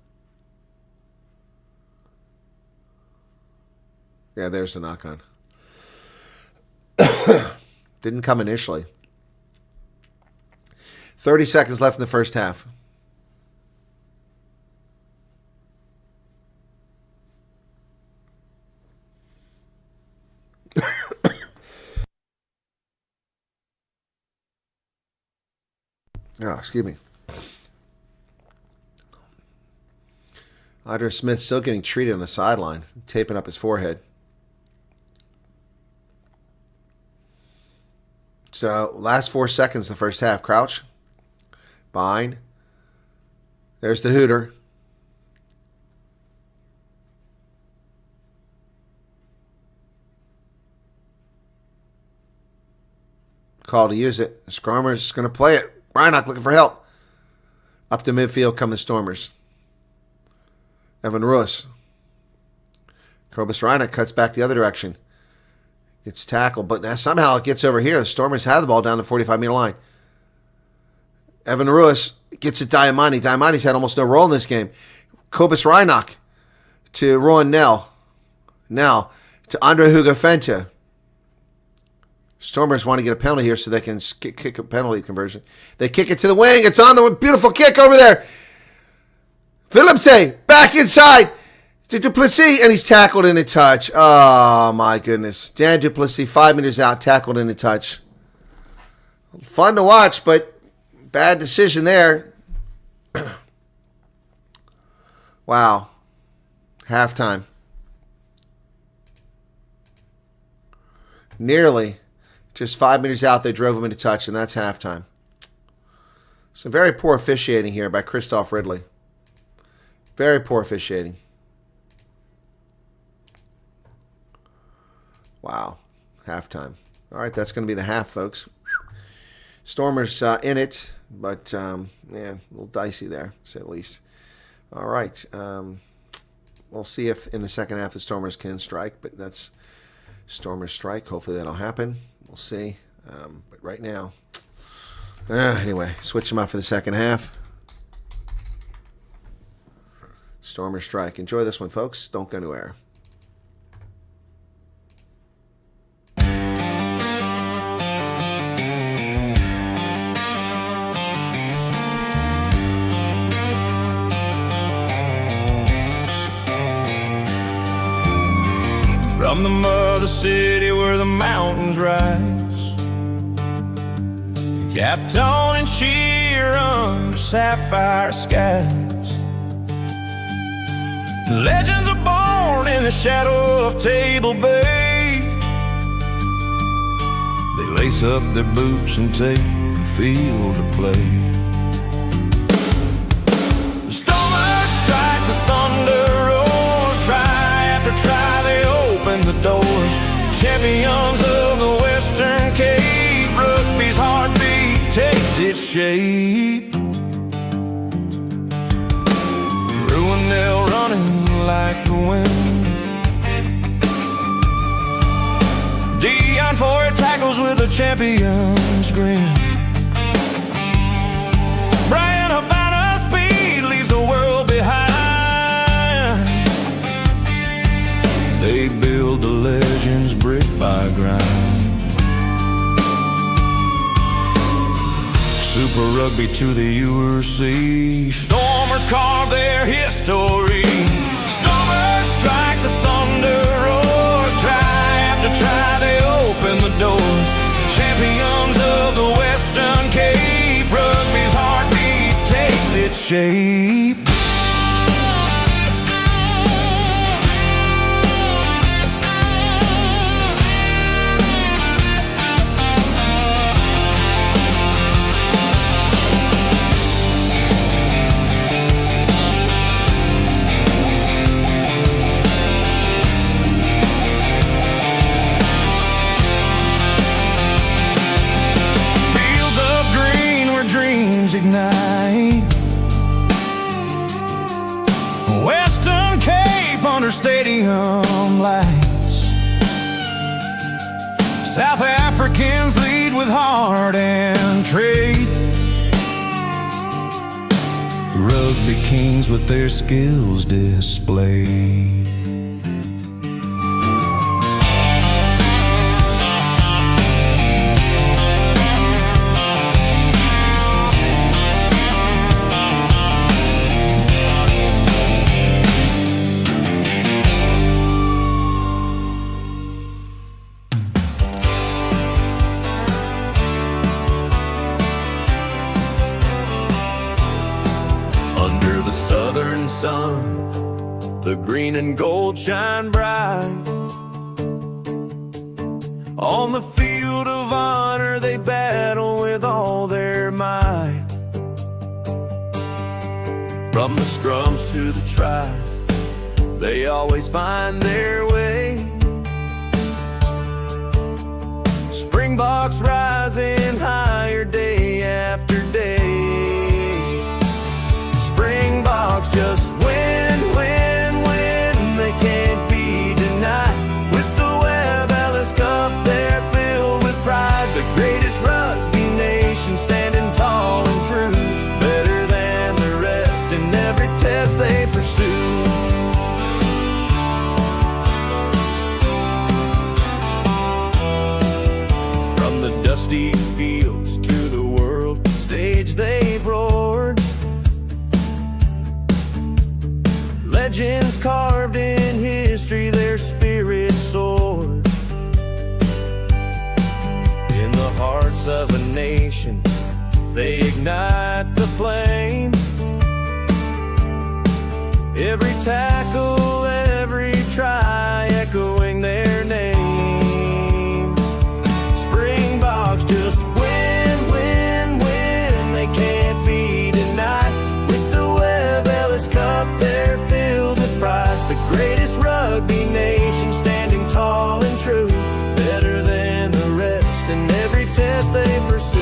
Yeah, there's the knock-on. Didn't come initially. 30 seconds left in the first half. Oh, excuse me. Andre Smith still getting treated on the sideline, taping up his forehead. So, last 4 seconds of the first half. Crouch. Bind. There's the hooter. Call to use it. The Stormers going to play it. Reinach looking for help. Up to midfield come the Stormers. Evan Ruiz. Krobus Reinach cuts back the other direction. Gets tackled, but now somehow it gets over here. The Stormers have the ball down the 45-meter line. Evan Ruiz gets it Diamante. Diamante's had almost no role in this game. Krobus Reinach to Rowan Nell. Now to Andre Hugafenta. Stormers want to get a penalty here so they can kick a penalty conversion. They kick it to the wing. It's on the beautiful kick over there. Philipse back inside to Duplessis, and he's tackled in a touch. Oh, my goodness. Dan Duplessis, 5 meters out, tackled in a touch. Fun to watch, but bad decision there. Wow. Halftime. Nearly. Just 5 meters out, they drove him into touch, and that's halftime. Some very poor officiating here by Christoph Ridley. Very poor officiating. Wow. Halftime. All right, that's going to be the half, folks. Stormers in it, but, yeah, a little dicey there, to say the least. All right. We'll see if in the second half the Stormers can strike, but that's Stormers strike. Hopefully that'll happen. We'll see. But right now, anyway, switch them out for the second half. Stormer strike. Enjoy this one, folks. Don't go anywhere. From the mother city where the mountains rise, capped on and sheer under sapphire skies. Legends are born in the shadow of Table Bay, They lace up their boots and take the field to play. The Stormers strike, the thunder roars. Try after try, they open the doors. Champions of the Western Cape, rugby's heartbeat takes its shape. Ruinell running like the wind. Dion for it tackles with a champion's grin. Brian Habana speed leaves the world behind. They build the legends brick by grind. Super Rugby to the URC. Stormers carve their history. Stormers strike, the thunder roars. Try after try, they open the doors. Champions of the Western Cape, rugby's heartbeat takes its shape. Ignite. Western Cape under stadium lights. South Africans lead with heart and trade. Rugby kings with their skills displayed. Southern sun, the green and gold shine bright. On the field of honor they battle with all their might. From the scrums to the tries, they always find their way. Springboks rising higher day after day. Springboks just win, win, win. They can't be denied. With the Webb Ellis Cup, they're filled with pride. The greatest rugby nation, standing tall and true, better than the rest in every test they pursue. From the dusty fields to the world stage they've roared. Legends carved in history, their spirit soared. In the hearts of a nation, they ignite the flame. Every tackle, every try, echoing their name. Springboks just win, win, win. They can't be denied. With the Webb Ellis Cup, they're filled with pride. The greatest rugby nation, standing tall and true, better than the rest in every test they pursue.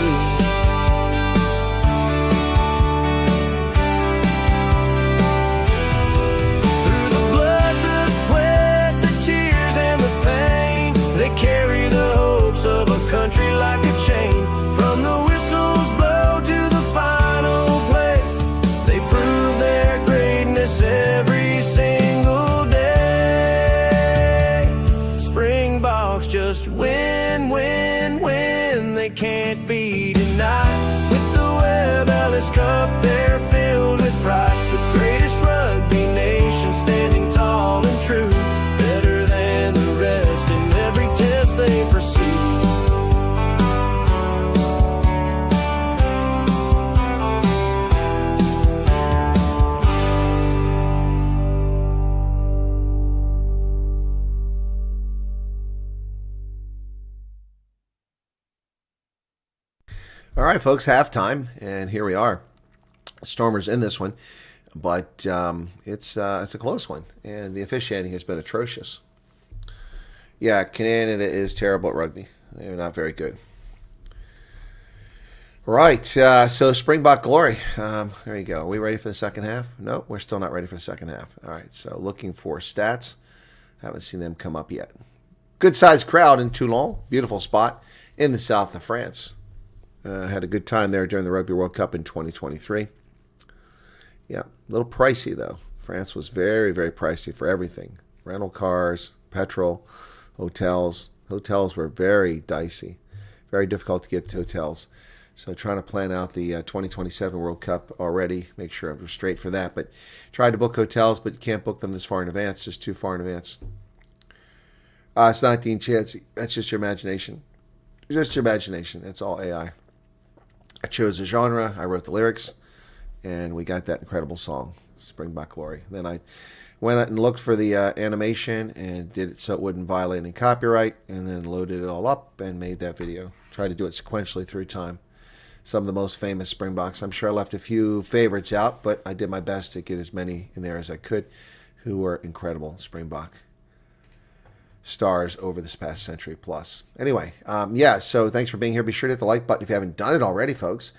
right, folks, halftime, and here we are. Stormers in this one, but it's a close one, and the officiating has been atrocious. Yeah, Canada is terrible at rugby. They're not very good. Right, so Springbok Glory. There you go. Are we ready for the second half? No, we're still not ready for the second half. All right, so looking for stats. Haven't seen them come up yet. Good-sized crowd in Toulon. Beautiful spot in the south of France. Had a good time there during the Rugby World Cup in 2023. Yeah, a little pricey, though. France was very, very pricey for everything. Rental cars, petrol, hotels. Hotels were very dicey. Very difficult to get to hotels. So trying to plan out the 2027 World Cup already. Make sure I'm straight for that. But tried to book hotels, but you can't book them this far in advance. Just too far in advance. It's not Dean Chance. That's just your imagination. Just your imagination. It's all AI. I chose a genre. I wrote the lyrics. And we got that incredible song, Springbok Glory. Then I went out and looked for the animation and did it so it wouldn't violate any copyright. And then loaded it all up and made that video. Tried to do it sequentially through time. Some of the most famous Springboks. I'm sure I left a few favorites out, but I did my best to get as many in there as I could who were incredible Springbok stars over this past century plus. Anyway, yeah, so thanks for being here. Be sure to hit the like button if you haven't done it already, folks.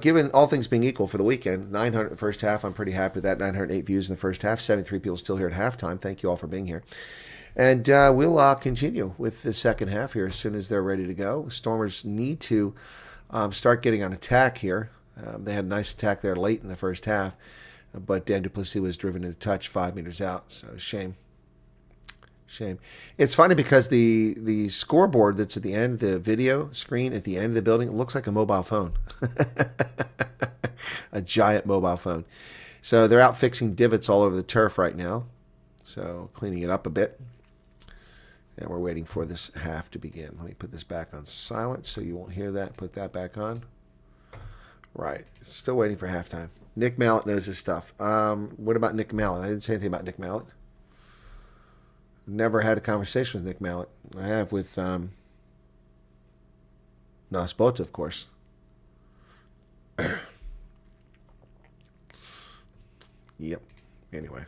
Given all things being equal for the weekend, 900 in the first half, I'm pretty happy with that. 908 views in the first half, 73 people still here at halftime. Thank you all for being here. And we'll continue with the second half here as soon as they're ready to go. Stormers need to start getting on attack here. They had a nice attack there late in the first half, but Dan du Plessis was driven into touch 5 meters out, so shame. Shame. It's funny because the scoreboard that's at the end, the video screen at the end of the building, looks like a mobile phone. A giant mobile phone. So they're out fixing divots all over the turf right now. So cleaning it up a bit. And we're waiting for this half to begin. Let me put this back on silent so you won't hear that. Put that back on. Right. Still waiting for halftime. Nick Mallett knows his stuff. What about Nick Mallett? I didn't say anything about Nick Mallett. Never had a conversation with Nick Mallett. I have with Nas Bota, of course. Yep. Anyway.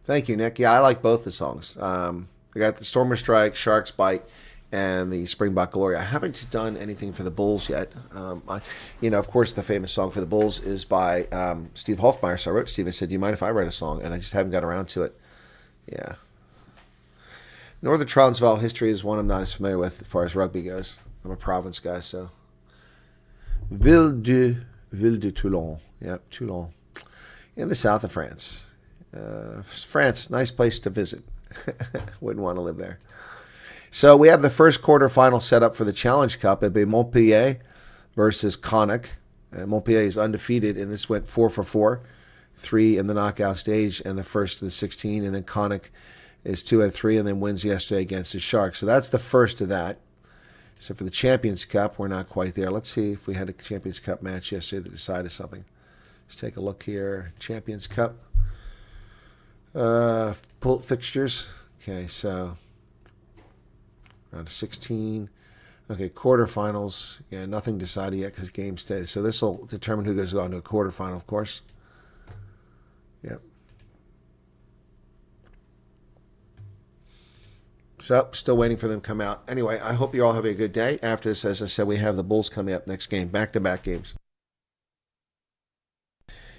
Thank you, Nick. Yeah, I like both the songs. I got the Stormer Strike, Sharks Bite, and the Springbok Glory. I haven't done anything for the Bulls yet. Of course, the famous song for the Bulls is by Steve Hofmeyer. So I wrote to Steve and said, do you mind if I write a song? And I just haven't got around to it. Yeah. Northern Transvaal history is one I'm not as familiar with as far as rugby goes. I'm a province guy, so. Ville de Toulon. Yep, Toulon. In the south of France. France, nice place to visit. Wouldn't want to live there. So we have the first quarterfinal set up for the Challenge Cup. It'll be Montpellier versus Connacht. Montpellier is undefeated, and this went 4-for-4. 3 in the knockout stage and the first of the 16, and then Connacht is 2 out of 3 and then wins yesterday against the Sharks. So that's the first of that. So for the Champions Cup, we're not quite there. Let's see if we had a Champions Cup match yesterday that decided something. Let's take a look here. Champions Cup pull fixtures. Okay, so round of 16. Okay, quarterfinals. Yeah, nothing decided yet because game stays. So this will determine who goes on to a quarterfinal, of course. Yep. So, still waiting for them to come out. Anyway, I hope you all have a good day. After this, as I said, we have the Bulls coming up next game. Back-to-back games.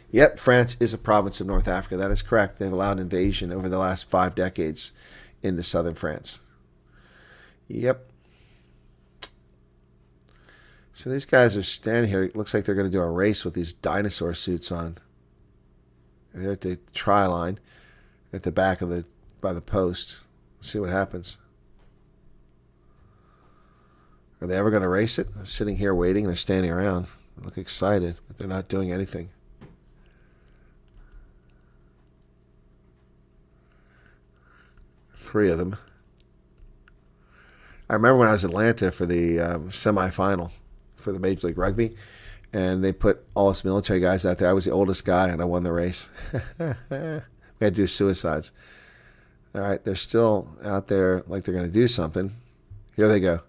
Yep, France is a province of North Africa. That is correct. They've allowed invasion over the last 5 decades into southern France. Yep. So these guys are standing here. It looks like they're going to do a race with these dinosaur suits on. They're at the try line at the back of by the post. Let's see what happens. Are they ever going to race it? I'm sitting here waiting. They're standing around. They look excited, but they're not doing anything. Three of them. I remember when I was in Atlanta for the semifinal for the Major League Rugby, and they put all us military guys out there. I was the oldest guy, and I won the race. We had to do suicides. All right, they're still out there like they're going to do something. Here they go.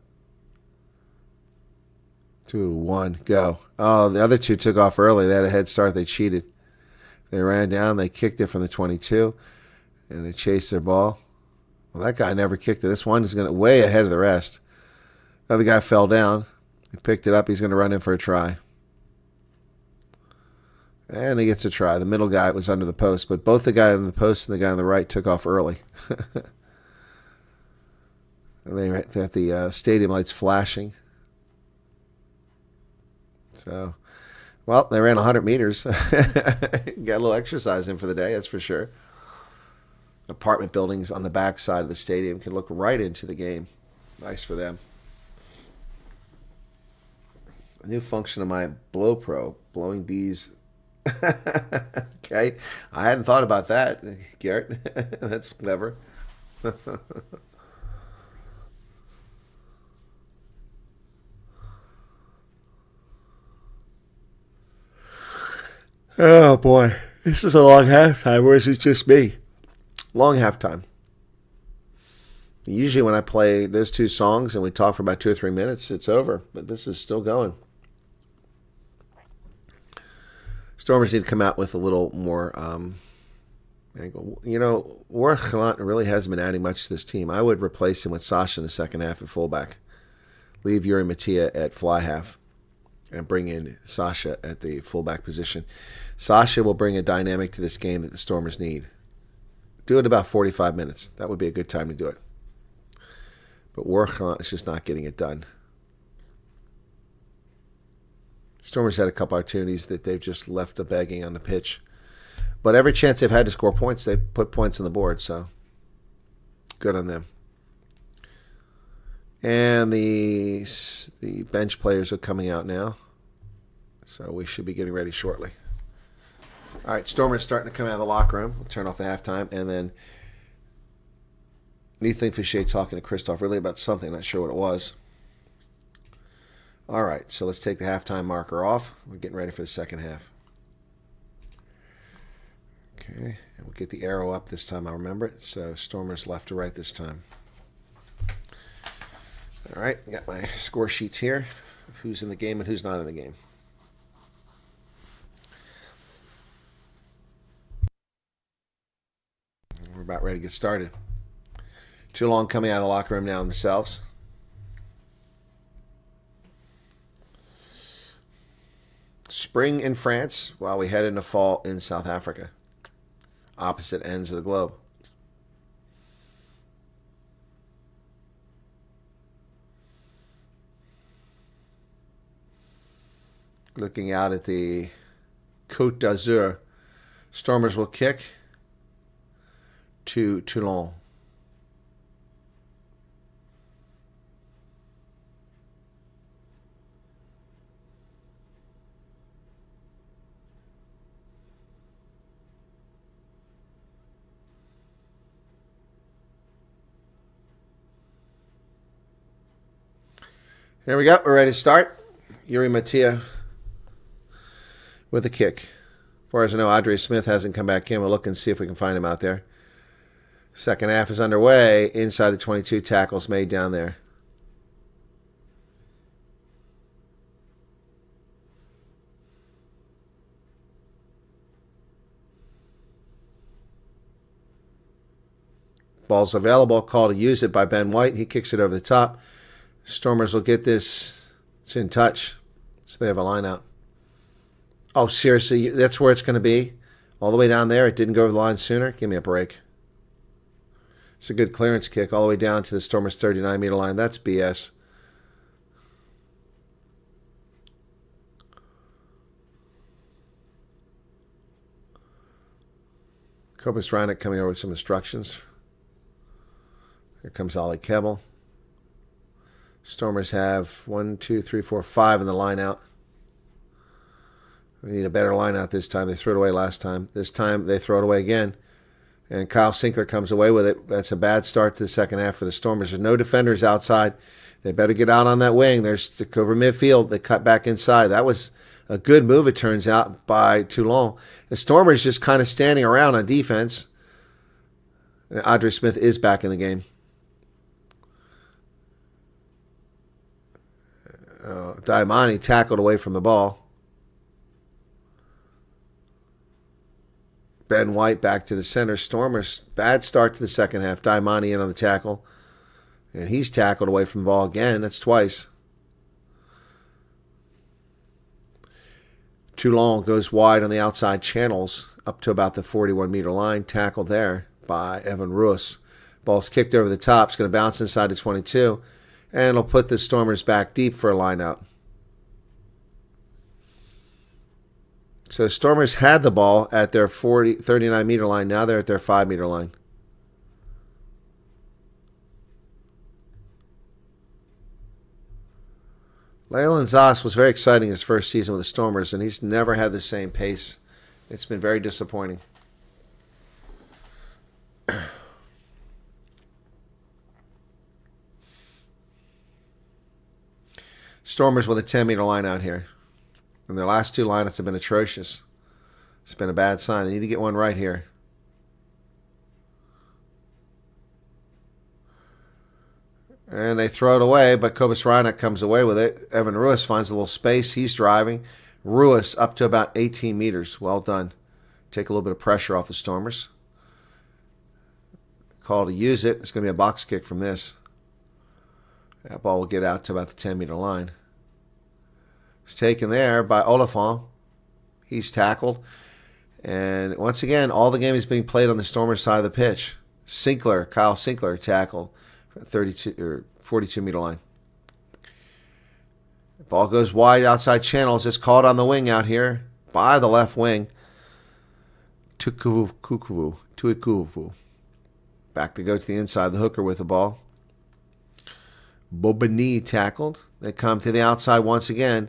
2, 1, go. Oh, the other two took off early. They had a head start. They cheated. They ran down. They kicked it from the 22, and they chased their ball. Well, that guy never kicked it. This one is going to way ahead of the rest. Another guy fell down. He picked it up. He's going to run in for a try. And he gets a try. The middle guy was under the post, but both the guy on the post and the guy on the right took off early. And they got the stadium lights flashing. So, well, they ran 100 meters. Got a little exercise in for the day, that's for sure. Apartment buildings on the back side of the stadium can look right into the game. Nice for them. A new function of my Blow Pro, blowing bees. Okay, I hadn't thought about that, Garrett. That's clever. Oh boy, this is a long halftime, or is it just me? Long halftime. Usually when I play those two songs and we talk for about 2 or 3 minutes, it's over. But this is still going. Stormers need to come out with a little more angle. You know, Warwick really hasn't been adding much to this team. I would replace him with Sasha in the second half at fullback. Leave Yuri Mattia at fly half and bring in Sasha at the fullback position. Sasha will bring a dynamic to this game that the Stormers need. Do it about 45 minutes. That would be a good time to do it. But Warwick is just not getting it done. Stormers had a couple opportunities that they've just left a begging on the pitch. But every chance they've had to score points, they've put points on the board. So good on them. And the bench players are coming out now. So we should be getting ready shortly. All right, Stormers starting to come out of the locker room. We'll turn off the halftime. And then Nathan Fichet talking to Christoph really about something. Not sure what it was. All right, so let's take the halftime marker off. We're getting ready for the second half. Okay, and we'll get the arrow up this time. I remember it. So Stormers left to right this time. All right, got my score sheets here of who's in the game and who's not in the game. We're about ready to get started. Toulon coming out of the locker room now themselves. Spring in France while we head into fall in South Africa. Opposite ends of the globe. Looking out at the Côte d'Azur, Stormers will kick to Toulon. Here we go. We're ready to start. Yuri Mattia with a kick. As far as I know, Audrey Smith hasn't come back in. We'll look and see if we can find him out there. Second half is underway. Inside the 22, tackles made down there. Ball's available. Call to use it by Ben White. He kicks it over the top. Stormers will get this. It's in touch. So they have a line out. Oh, seriously? That's where it's going to be? All the way down there? It didn't go over the line sooner? Give me a break. It's a good clearance kick all the way down to the Stormers' 39-meter line. That's BS. Kopis Reinet coming over with some instructions. Here comes Ollie Kebbel. Stormers have 1, 2, 3, 4, 5 in the line out. They need a better line out this time. They threw it away last time. This time they throw it away again. And Kyle Sinkler comes away with it. That's a bad start to the second half for the Stormers. There's no defenders outside. They better get out on that wing. There's the cover midfield. They cut back inside. That was a good move, it turns out, by Toulon. The Stormers just kind of standing around on defense. And Audrey Smith is back in the game. Diamani tackled away from the ball. Ben White back to the center. Stormers, bad start to the second half. Diamani in on the tackle. And he's tackled away from the ball again. That's twice. Toulon goes wide on the outside channels up to about the 41-meter line. Tackle there by Evan Ruiz. Ball's kicked over the top. It's going to bounce inside the 22. And it'll put the Stormers back deep for a line out. So Stormers had the ball at their 39-meter line. Now they're at their 5-meter line. Leyland Zas was very exciting his first season with the Stormers, and he's never had the same pace. It's been very disappointing. Stormers with a 10-meter line out here. And their last two lineups have been atrocious. It's been a bad sign. They need to get one right here. And they throw it away, but Cobus Reinach comes away with it. Evan Ruiz finds a little space. He's driving. Ruiz up to about 18 meters. Well done. Take a little bit of pressure off the Stormers. Call to use it. It's going to be a box kick from this. That ball will get out to about the 10-meter line. It's taken there by Oliphant. He's tackled. And once again, all the game is being played on the Stormers side of the pitch. Kyle Sinkler tackled. 32 or 42-meter line. Ball goes wide outside channels. It's caught on the wing out here by the left wing. Tuikuvu. Back to go to the inside. The hooker with the ball. Bobigny tackled. They come to the outside once again.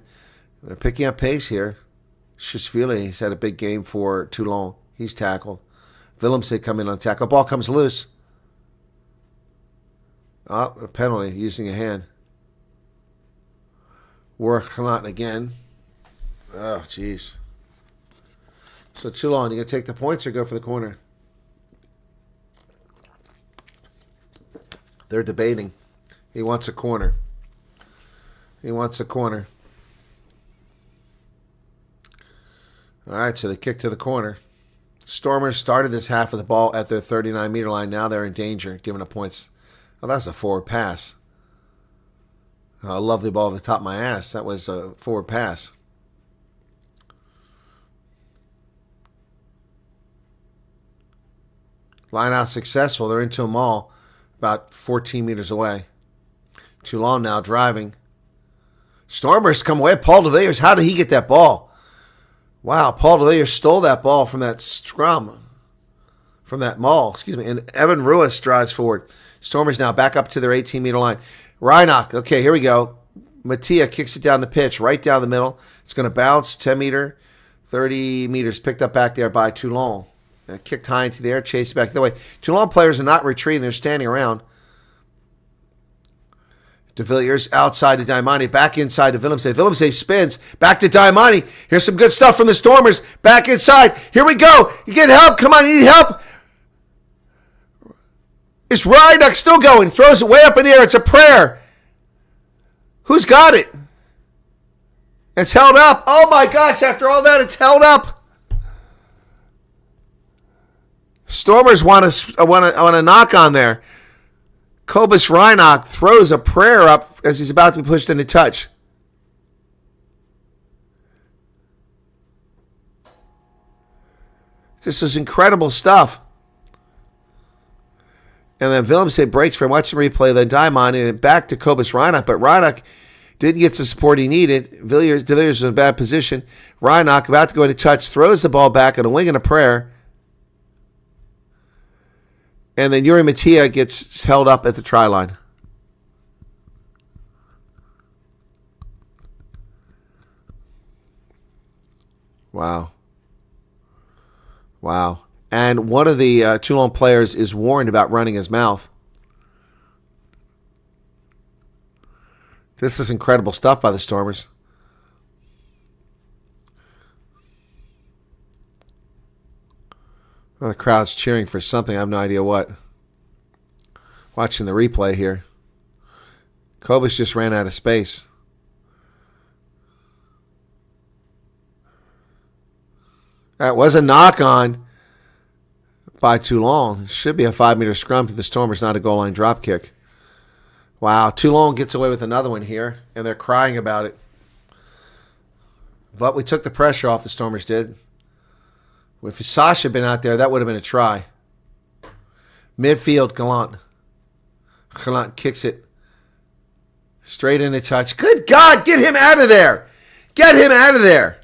They're picking up pace here. Shishvili, he's had a big game for Toulon. He's tackled. Willemse come in on tackle. Ball comes loose. Oh, a penalty, using a hand. Warkhanat again. Oh, jeez. So Toulon, you going to take the points or go for the corner? They're debating. He wants a corner. He wants a corner. All right, so they kick to the corner. Stormers started this half of the ball at their 39-meter line. Now they're in danger, giving up points. Oh, that's a forward pass. A lovely ball at the top of my ass. That was a forward pass. Line out successful. They're into a mall about 14 meters away. Toulon now driving. Stormers come away. Paul de Villiers, how did he get that ball? Wow, Paul de Villiers stole that ball from that scrum. From that maul, and Evan Ruiz drives forward. Stormers now back up to their 18-meter line. Reinach, okay, here we go. Mattia kicks it down the pitch, right down the middle. It's going to bounce 10-meter, 30 meters, picked up back there by Toulon. Kicked high into the air, chased back the way. Toulon players are not retreating, they're standing around. De Villiers outside to Diamani, back inside to Willemse. Willemse spins, back to Diamani. Here's some good stuff from the Stormers. Back inside, here we go. You get help, come on, you need help. Is Reinach still going? Throws it way up in the air. It's a prayer. Who's got it? It's held up. Oh my gosh, after all that, it's held up. Stormers want to knock on there. Cobus Reinach throws a prayer up as he's about to be pushed into touch. This is incredible stuff. And then Willemse breaks for him. Watch the replay. Then Diamond and back to Cobus Reinach. But Reinach didn't get the support he needed. De Villiers was in a bad position. Reinach about to go into touch. Throws the ball back on a wing and a prayer. And then Yuri Mattia gets held up at the try line. Wow. Wow. And one of the Toulon players is warned about running his mouth. This is incredible stuff by the Stormers. Well, the crowd's cheering for something. I have no idea what. Watching the replay here. Cobus just ran out of space. That was a knock-on by Toulon. It should be a 5-meter scrum to the Stormers, not a goal line drop kick. Wow, Toulon gets away with another one here, and they're crying about it. But we took the pressure off, the Stormers did. If Sasha had been out there, that would have been a try. Midfield, Gallant. Gallant kicks it straight into touch. Good God, get him out of there. Get him out of there.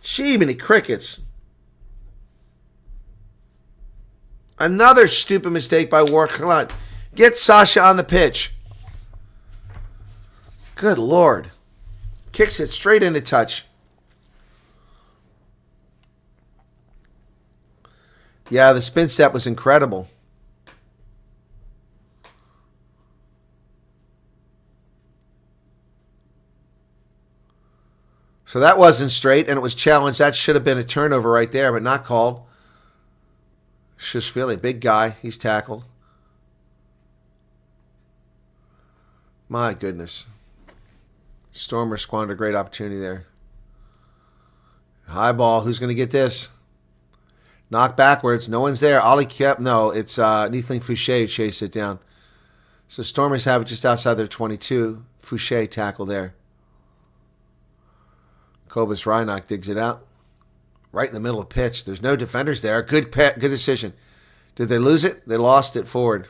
Gee, many crickets. Another stupid mistake by Warwick Gallant. Get Sasha on the pitch. Good Lord. Kicks it straight into touch. Yeah, the spin step was incredible. So that wasn't straight, and it was challenged. That should have been a turnover right there, but not called. Shishvili, big guy. He's tackled. My goodness. Stormers squandered a great opportunity there. High ball. Who's going to get this? Knocked backwards. No one's there. Ollie kept. No, it's Neethling Fouché who chased it down. So Stormers have it just outside their 22. Fouché tackle there. Cobus Reinach digs it out. Right in the middle of the pitch. There's no defenders there. Good decision. Did they lose it? They lost it forward.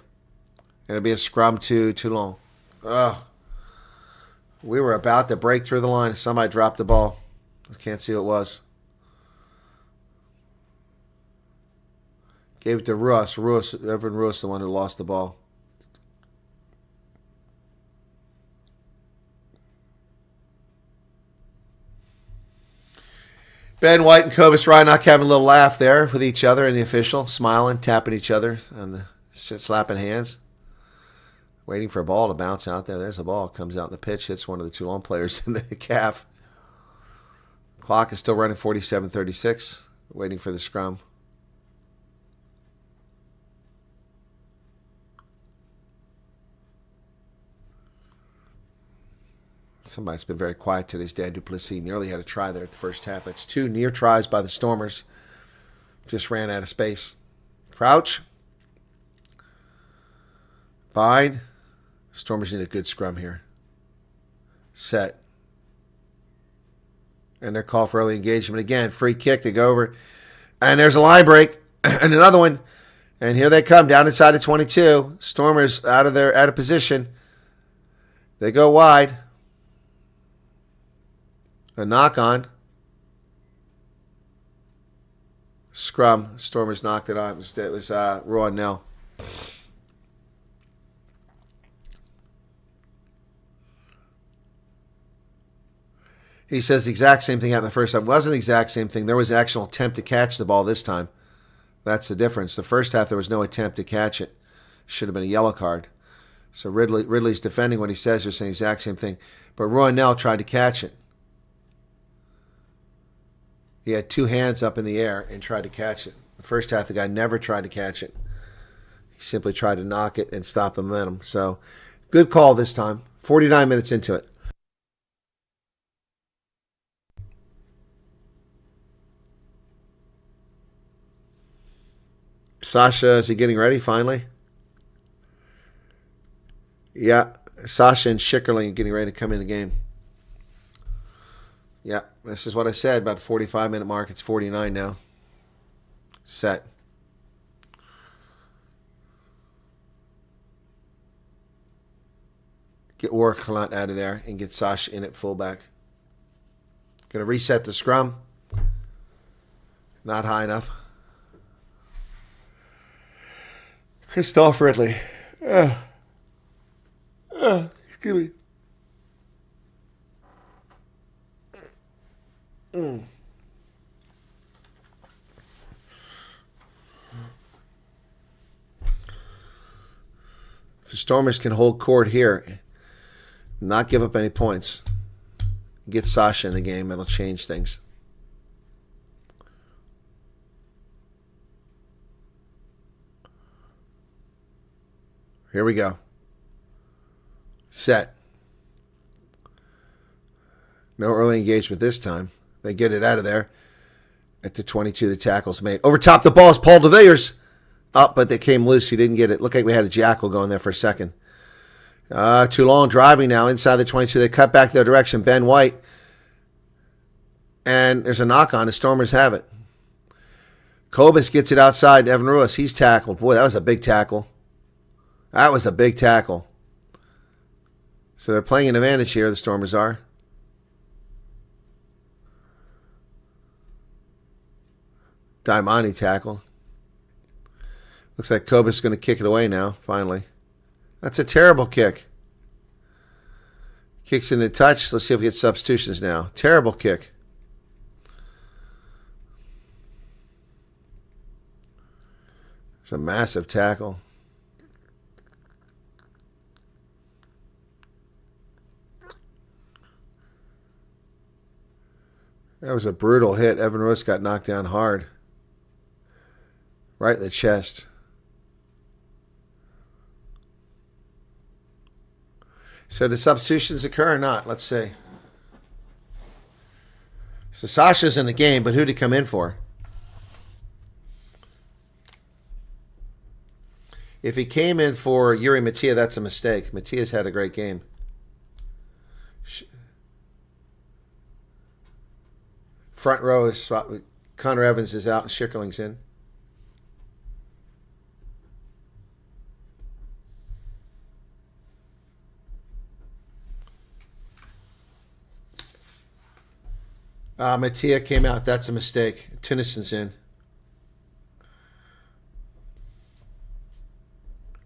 And it'll be a scrum to Toulon. Ugh. We were about to break through the line. Somebody dropped the ball. I can't see who it was. Gave it to Ruas. Reverend Ruas, the one who lost the ball. Ben White and Cobus Reinach having a little laugh there with each other and the official, smiling, tapping each other, and slapping hands. Waiting for a ball to bounce out there. There's a ball. Comes out in the pitch. Hits one of the Toulon players in the calf. Clock is still running 47:36. Waiting for the scrum. Somebody's been very quiet today. Dan Duplessis nearly had a try there at the first half. That's 2 near tries by the Stormers. Just ran out of space. Crouch. Bind. Stormers need a good scrum here. Set. And they're called for early engagement. Again, free kick to go over. And there's a line break. And another one. And here they come down inside the 22. Stormers out of position. They go wide. A knock on. Scrum. Stormers knocked it on. It was Rowan Nell. He says the exact same thing happened the first time. It wasn't the exact same thing. There was an actual attempt to catch the ball this time. That's the difference. The first half, there was no attempt to catch it. Should have been a yellow card. So Ridley's defending what he says. They're saying the exact same thing. But Roy Nell tried to catch it. He had 2 hands up in the air and tried to catch it. The first half, the guy never tried to catch it. He simply tried to knock it and stop the momentum. So, good call this time. 49 minutes into it. Sasha, is he getting ready finally? Yeah, Sasha and Schickerling are getting ready to come in the game. Yeah, this is what I said about the 45-minute mark. It's 49 now. Set. Get Warkalant out of there and get Sasha in at fullback. Going to reset the scrum. Not high enough. Christophe Ridley. Excuse me. If the Stormers can hold court here, not give up any points, get Sasha in the game, it'll change things. Here we go. Set. No early engagement this time. They get it out of there. At the 22, the tackle's made. Over top the ball is Paul de Villiers. Up, but they came loose. He didn't get it. Looked like we had a jackal going there for a second. Toulon driving now inside the 22. They cut back their direction. Ben White. And there's a knock on. The Stormers have it. Kobus gets it outside. Evan Ruiz. He's tackled. Boy, that was a big tackle. That was a big tackle. So they're playing an advantage here, the Stormers are. Daimani tackle. Looks like Kobus is going to kick it away now, finally. That's a terrible kick. Kicks into touch. Let's see if we get substitutions now. Terrible kick. It's a massive tackle. That was a brutal hit. Evan Ruiz got knocked down hard. Right in the chest. So the substitutions occur or not? Let's see. So Sasha's in the game, but who'd he come in for? If he came in for Yuri Mattia, that's a mistake. Mattia's had a great game. Front row is Connor Evans is out and Schickerling's in. Mattia came out. That's a mistake. Tennyson's in.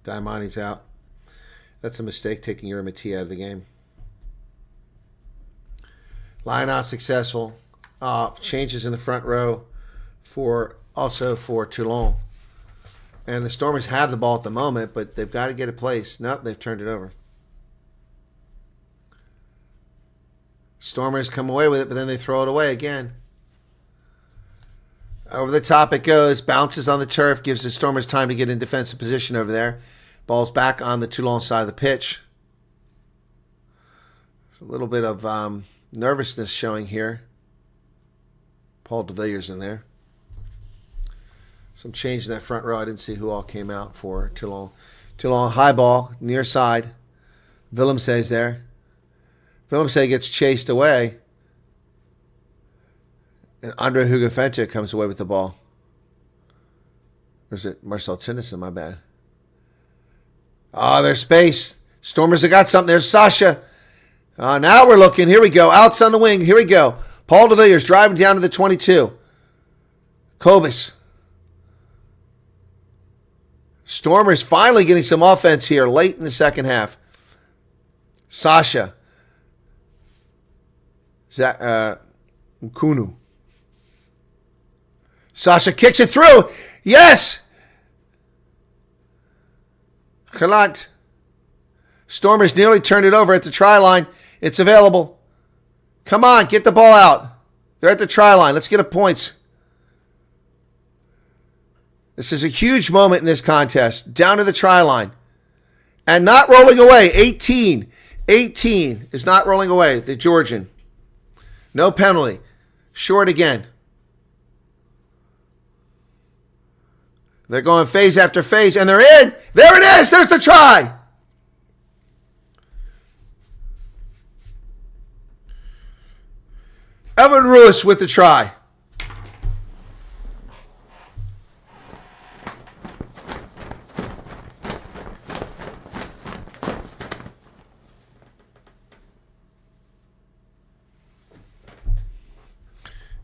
Daimani's out. That's a mistake, taking your Mattia out of the game. Line out successful. Changes in the front row also for Toulon. And the Stormers have the ball at the moment, but they've got to get it placed. Nope, they've turned it over. Stormers come away with it, but then they throw it away again. Over the top it goes. Bounces on the turf. Gives the Stormers time to get in defensive position over there. Ball's back on the Toulon side of the pitch. There's a little bit of nervousness showing here. Paul de Villiers in there. Some change in that front row. I didn't see who all came out for Toulon. Toulon high ball, near side. Willemse's there. Willemse gets chased away. And Andre Hugafente comes away with the ball. Or is it Marcel Tennyson? My bad. There's space. Stormers have got something. There's Sasha. Now we're looking. Here we go. Outs on the wing. Here we go. Paul de Villiers driving down to the 22. Kobus. Stormers finally getting some offense here late in the second half. Sasha. Nkunu. Sasha kicks it through. Yes! Khalat. Stormers nearly turned it over at the try line. It's available. Come on, get the ball out. They're at the try line. Let's get a points. This is a huge moment in this contest. Down to the try line. And not rolling away. 18 is not rolling away. The Georgian. No penalty. Short again. They're going phase after phase, and they're in. There it is. There's the try. Evan Ruiz with the try.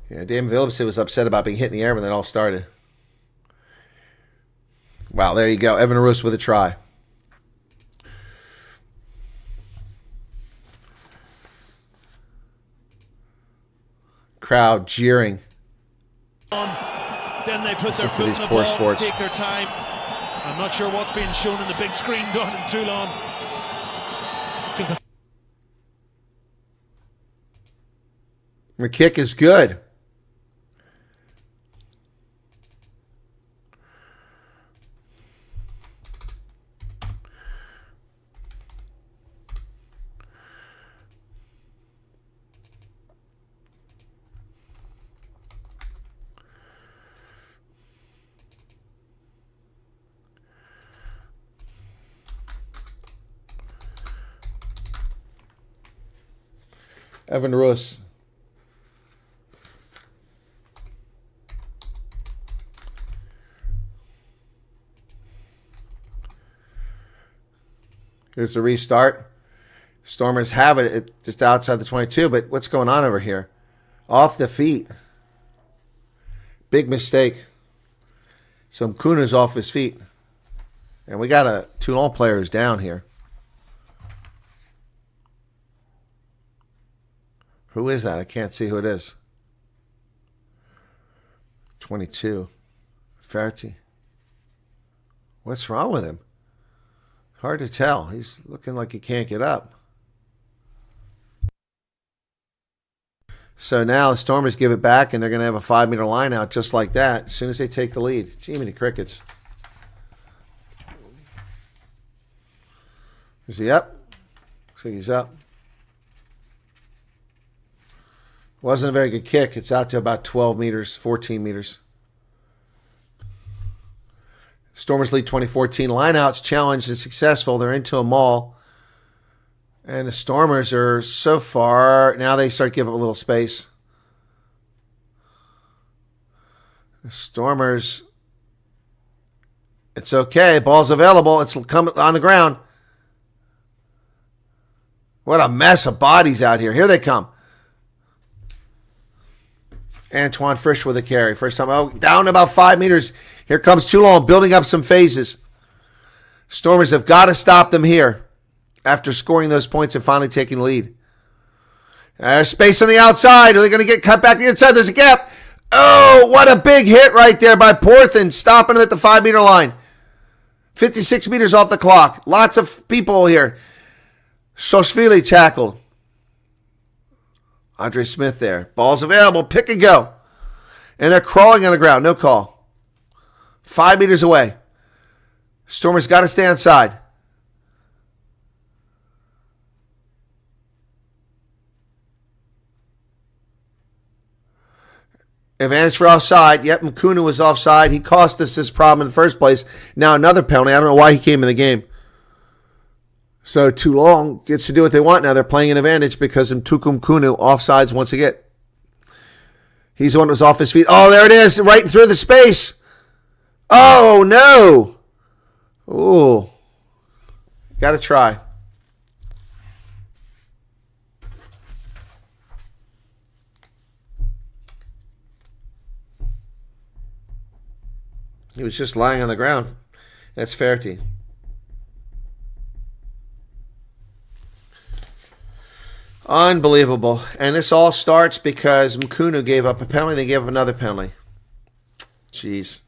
Yeah, David Willemse was upset about being hit in the air when that all started. Wow, there you go. Evan Ruiz with a try. Crowd jeering. Then they put their Listen to foot in these the poor ball, sports. take their time. I'm not sure what's being shown on the big screen down in Toulon. The kick is good. Evan Ruiz. Here's the restart. Stormers have it just outside the 22, but what's going on over here? Off the feet. Big mistake. So Mkunu's off his feet. And we got a Toulon player who's down here. Who is that? I can't see who it is. 22. Ferty. What's wrong with him? Hard to tell. He's looking like he can't get up. So now the Stormers give it back, and they're going to have a 5-meter line out just like that as soon as they take the lead. Gee, many crickets. Is he up? Looks like he's up. Wasn't a very good kick. It's out to about 12 meters, 14 meters. Stormers lead 2014. Lineouts challenged and successful. They're into a maul. And the Stormers are so far. Now they start giving up a little space. The Stormers. It's okay. Ball's available. It's coming on the ground. What a mess of bodies out here. Here they come. Antoine Frisch with a carry. First time. Oh, down about 5 meters. Here comes Toulon building up some phases. Stormers have got to stop them here after scoring those points and finally taking the lead. Space on the outside. Are they going to get cut back to the inside? There's a gap. Oh, what a big hit right there by Porthen, stopping him at the 5-meter line. 56 meters off the clock. Lots of people here. Soshvili tackled. Andre Smith there. Ball's available. Pick and go. And they're crawling on the ground. No call. 5 meters away. Stormers got to stay inside. Advantage for offside. Yep, Mkunu was offside. He cost us this problem in the first place. Now another penalty. I don't know why he came in the game. So Toulon gets to do what they want now. They're playing an advantage because Mtuku Mkunu offsides once again. He's the one that was off his feet. Oh, there it is. Right through the space. Oh, no. Ooh. Got to try. He was just lying on the ground. That's Ferty. Unbelievable. And this all starts because Mkunu gave up a penalty. They gave up another penalty. Jeez.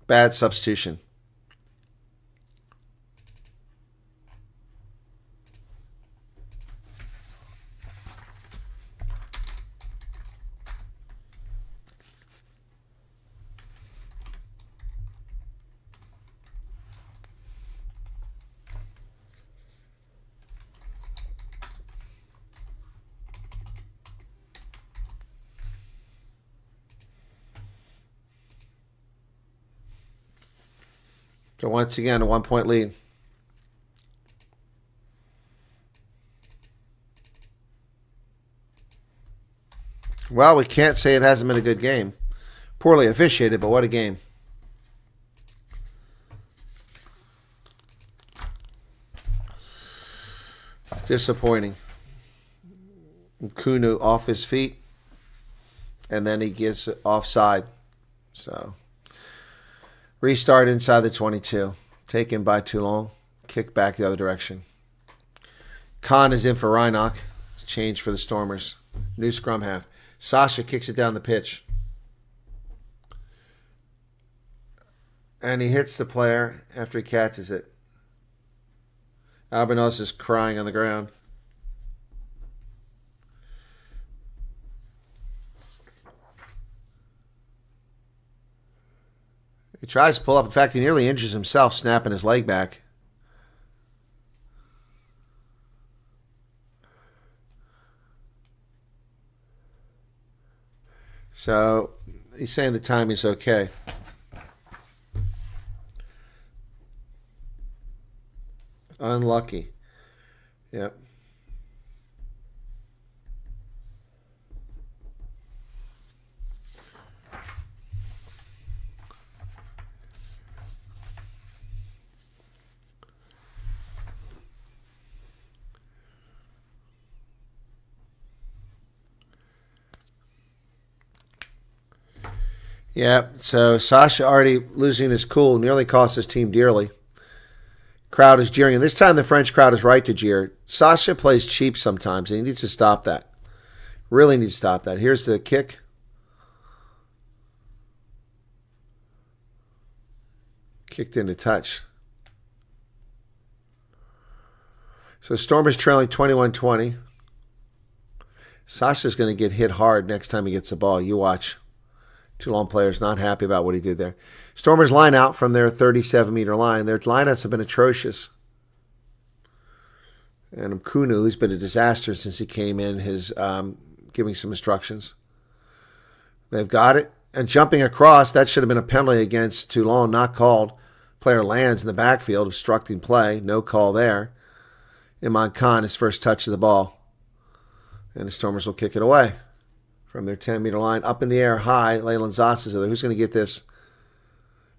Bad substitution. So once again, a 1-point lead. Well, we can't say it hasn't been a good game. Poorly officiated, but what a game. Disappointing. Mkunu off his feet, and then he gets offside. So... restart inside the 22. Taken by Toulon. Kick back the other direction. Khan is in for Reinach. Change for the Stormers. New scrum half. Sasha kicks it down the pitch. And he hits the player after he catches it. Albanos is crying on the ground. He tries to pull up. In fact, he nearly injures himself, snapping his leg back. So he's saying the timing's okay. Unlucky. Yep. Yeah, so Sasha already losing his cool nearly cost his team dearly. Crowd is jeering, and this time the French crowd is right to jeer. Sasha plays cheap sometimes, and he needs to stop that. Really needs to stop that. Here's the kick. Kicked into touch. So Stormers trailing 21-20. Sasha's going to get hit hard next time he gets the ball. You watch. Toulon players not happy about what he did there. Stormers line out from their 37-meter line. Their lineouts have been atrocious. And Mkunu, who's been a disaster since he came in, is giving some instructions. They've got it. And jumping across, that should have been a penalty against Toulon, not called. Player lands in the backfield, obstructing play. No call there. Imad Khan, his first touch of the ball. And the Stormers will kick it away from their 10-meter line. Up in the air, high. Leyland Zotz is there. Who's going to get this?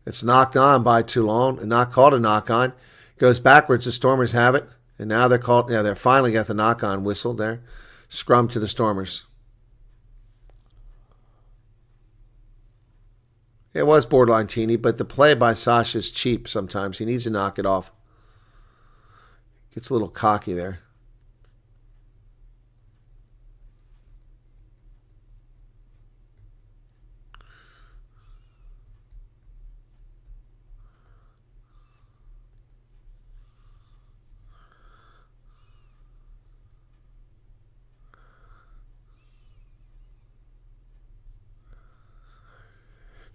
It's knocked on by Toulon, and not called a knock-on. Goes backwards. The Stormers have it. And now they're called. Yeah, they're finally got the knock-on whistle there. Scrum to the Stormers. It was borderline teeny, but the play by Sasha is cheap sometimes. He needs to knock it off. Gets a little cocky there.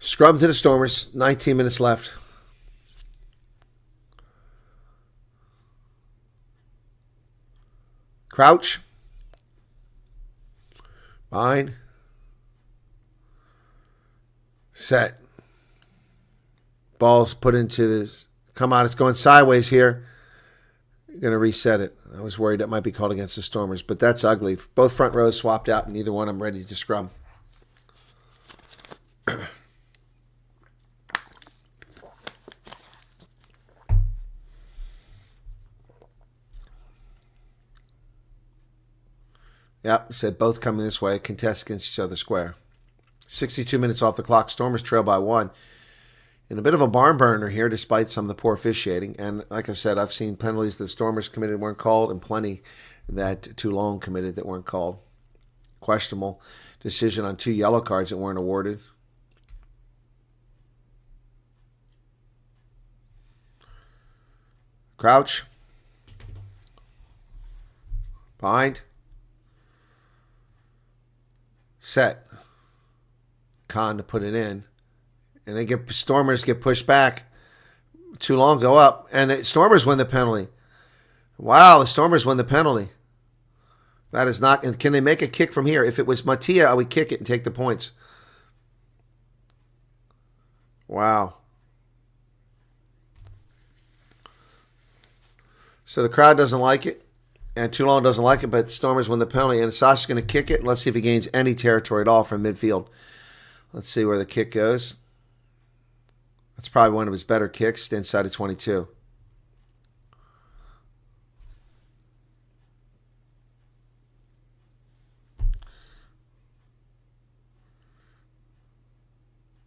Scrum to the Stormers. 19 minutes left. Crouch. Bind. Set. Ball's put into this. Come on, it's going sideways here. You're going to reset it. I was worried that might be called against the Stormers, but that's ugly. Both front rows swapped out, and neither one I'm ready to scrum. Yep, said both coming this way, contest against each other square. 62 minutes off the clock. Stormers trail by 1. And a bit of a barn burner here, despite some of the poor officiating. And like I said, I've seen penalties that Stormers committed weren't called, and plenty that Toulon committed that weren't called. Questionable decision on 2 yellow cards that weren't awarded. Crouch. Behind. Set. Khan to put it in. And they get Stormers get pushed back. Toulon go up. And Stormers win the penalty. Wow, the Stormers win the penalty. That is not. And can they make a kick from here? If it was Mattia, I would kick it and take the points. Wow. So the crowd doesn't like it. And Toulon doesn't like it, but Stormers win the penalty. And Sasha's going to kick it. Let's see if he gains any territory at all from midfield. Let's see where the kick goes. That's probably one of his better kicks, inside of 22.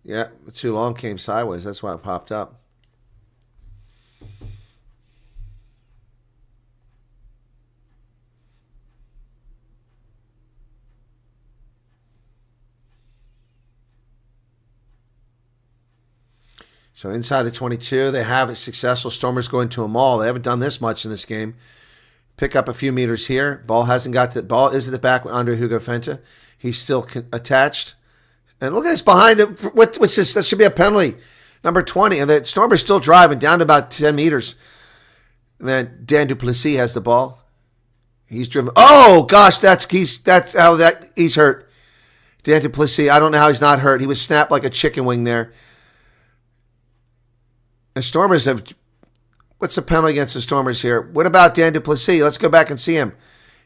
Yeah, Toulon came sideways. That's why it popped up. So inside of 22, they have it successful. Stormers going to a maul. They haven't done this much in this game. Pick up a few meters here. Ball hasn't got to. Ball is at the back under Hugo Fenta. He's still attached. And look at this behind him. What's this? That should be a penalty. Number 20. And the Stormers still driving down to about 10 meters. And then Dan Duplessis has the ball. He's driven. Oh gosh, that's how he's hurt. Dan Duplessis. I don't know how he's not hurt. He was snapped like a chicken wing there. The Stormers have. What's the penalty against the Stormers here? What about Dan Duplessis? Let's go back and see him.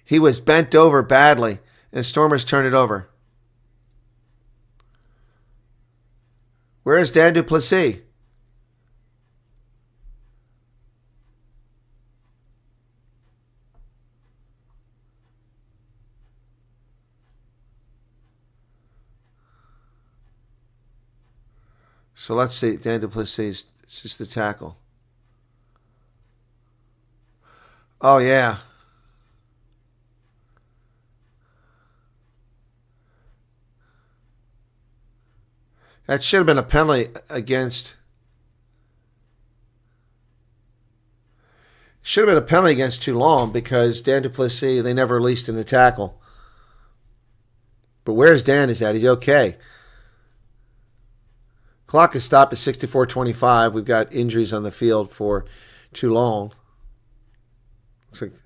He was bent over badly, and the Stormers turned it over. Where is Dan Duplessis? So let's see. Dan Duplessis, this is the tackle. Oh, yeah. That should have been a penalty against... Should have been a penalty against Toulon because Dan Duplessis, they never released him the tackle. But where's Dan is at? He's okay. Clock is stopped at 64:25. We've got injuries on the field for Toulon. Looks like... What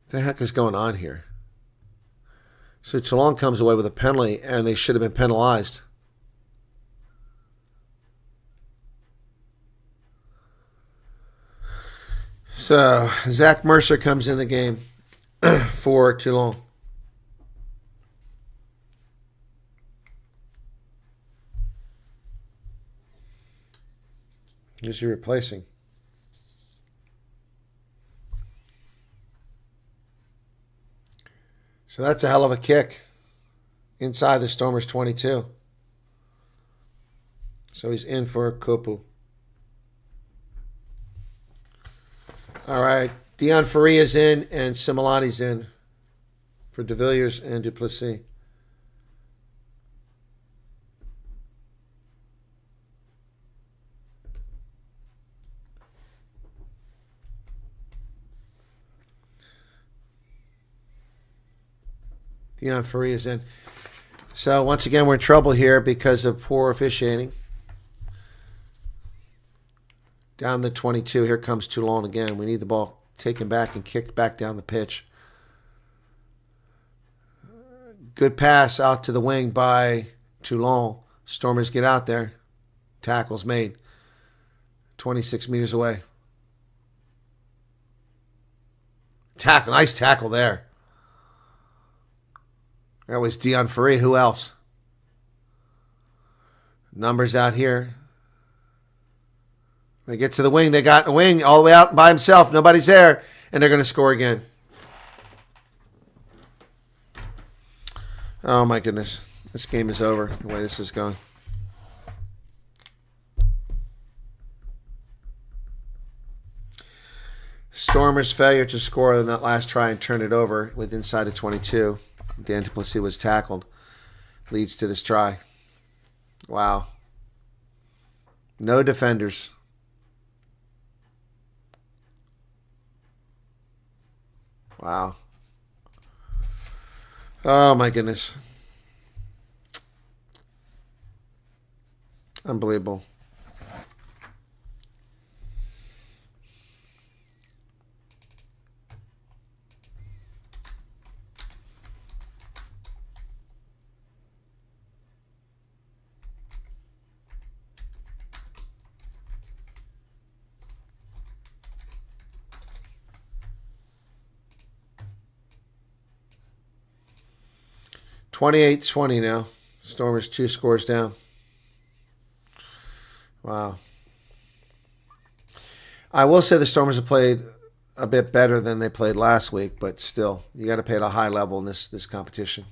the heck is going on here? So Toulon comes away with a penalty, and they should have been penalized. So Zach Mercer comes in the game for Toulon. Who's he replacing? So that's a hell of a kick inside the Stormers 22. So he's in for Kopu. All right. Dion Faria's in and Similani's in for De Villiers and Duplessis. Dion Faria's in. So once again, we're in trouble here because of poor officiating. Down the 22. Here comes Toulon again. We need the ball taken back and kicked back down the pitch. Good pass out to the wing by Toulon. Stormers get out there. Tackle's made. 26 meters away. Tackle. Nice tackle there. That was Dion Faria. Who else? Numbers out here. They get to the wing. They got the wing all the way out by himself. Nobody's there. And they're going to score again. Oh, my goodness. This game is over the way this is going. Stormers' failure to score on that last try and turn it over with inside of 22. Dan Duplessis was tackled. Leads to this try. Wow. No defenders. Wow. Oh, my goodness. Unbelievable. (28-20) now. Stormers 2 scores down. Wow. I will say the Stormers have played a bit better than they played last week, but still, you got to play at a high level in this competition.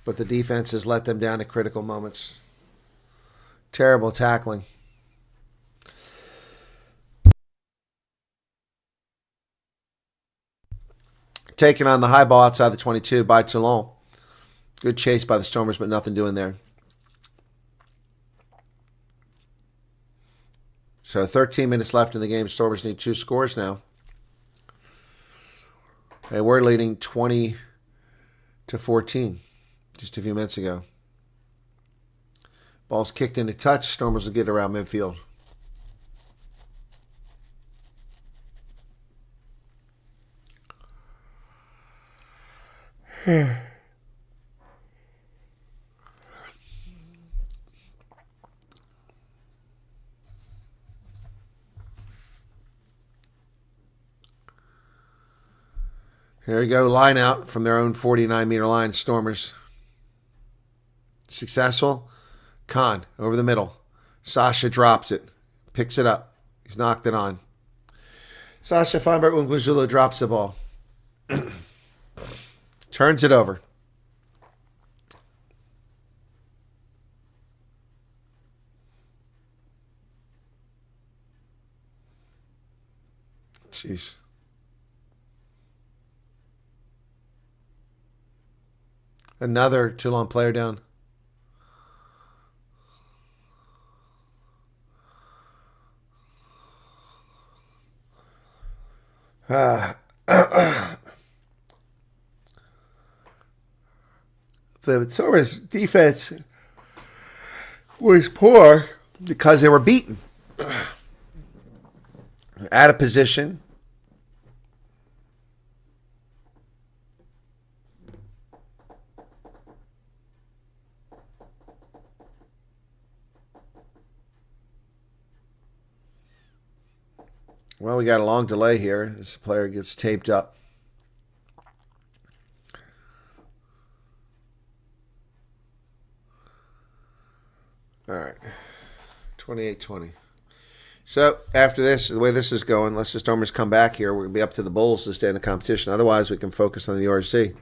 But the defense has let them down at critical moments. Terrible tackling. Taken on the high ball outside the 22 by Toulon. Good chase by the Stormers, but nothing doing there. So 13 minutes left in the game. Stormers need 2 scores now. And we're leading 20-14 just a few minutes ago. Ball's kicked into touch. Stormers will get around midfield. Here we go, line out from their own 49-meter line, Stormers. Successful. Khan over the middle. Sasha drops it. Picks it up. He's knocked it on. Sasha Feinberg-Unguzulu drops the ball. Turns it over. Jeez. Another Toulon player down. The Stormers' defense was poor because they were beaten. Out of position. Well, we got a long delay here. This player gets taped up. All right. 28-20. So, after this, the way this is going, unless the Stormers come back here, we're going to be up to the Bulls to stay in the competition. Otherwise, we can focus on the RC.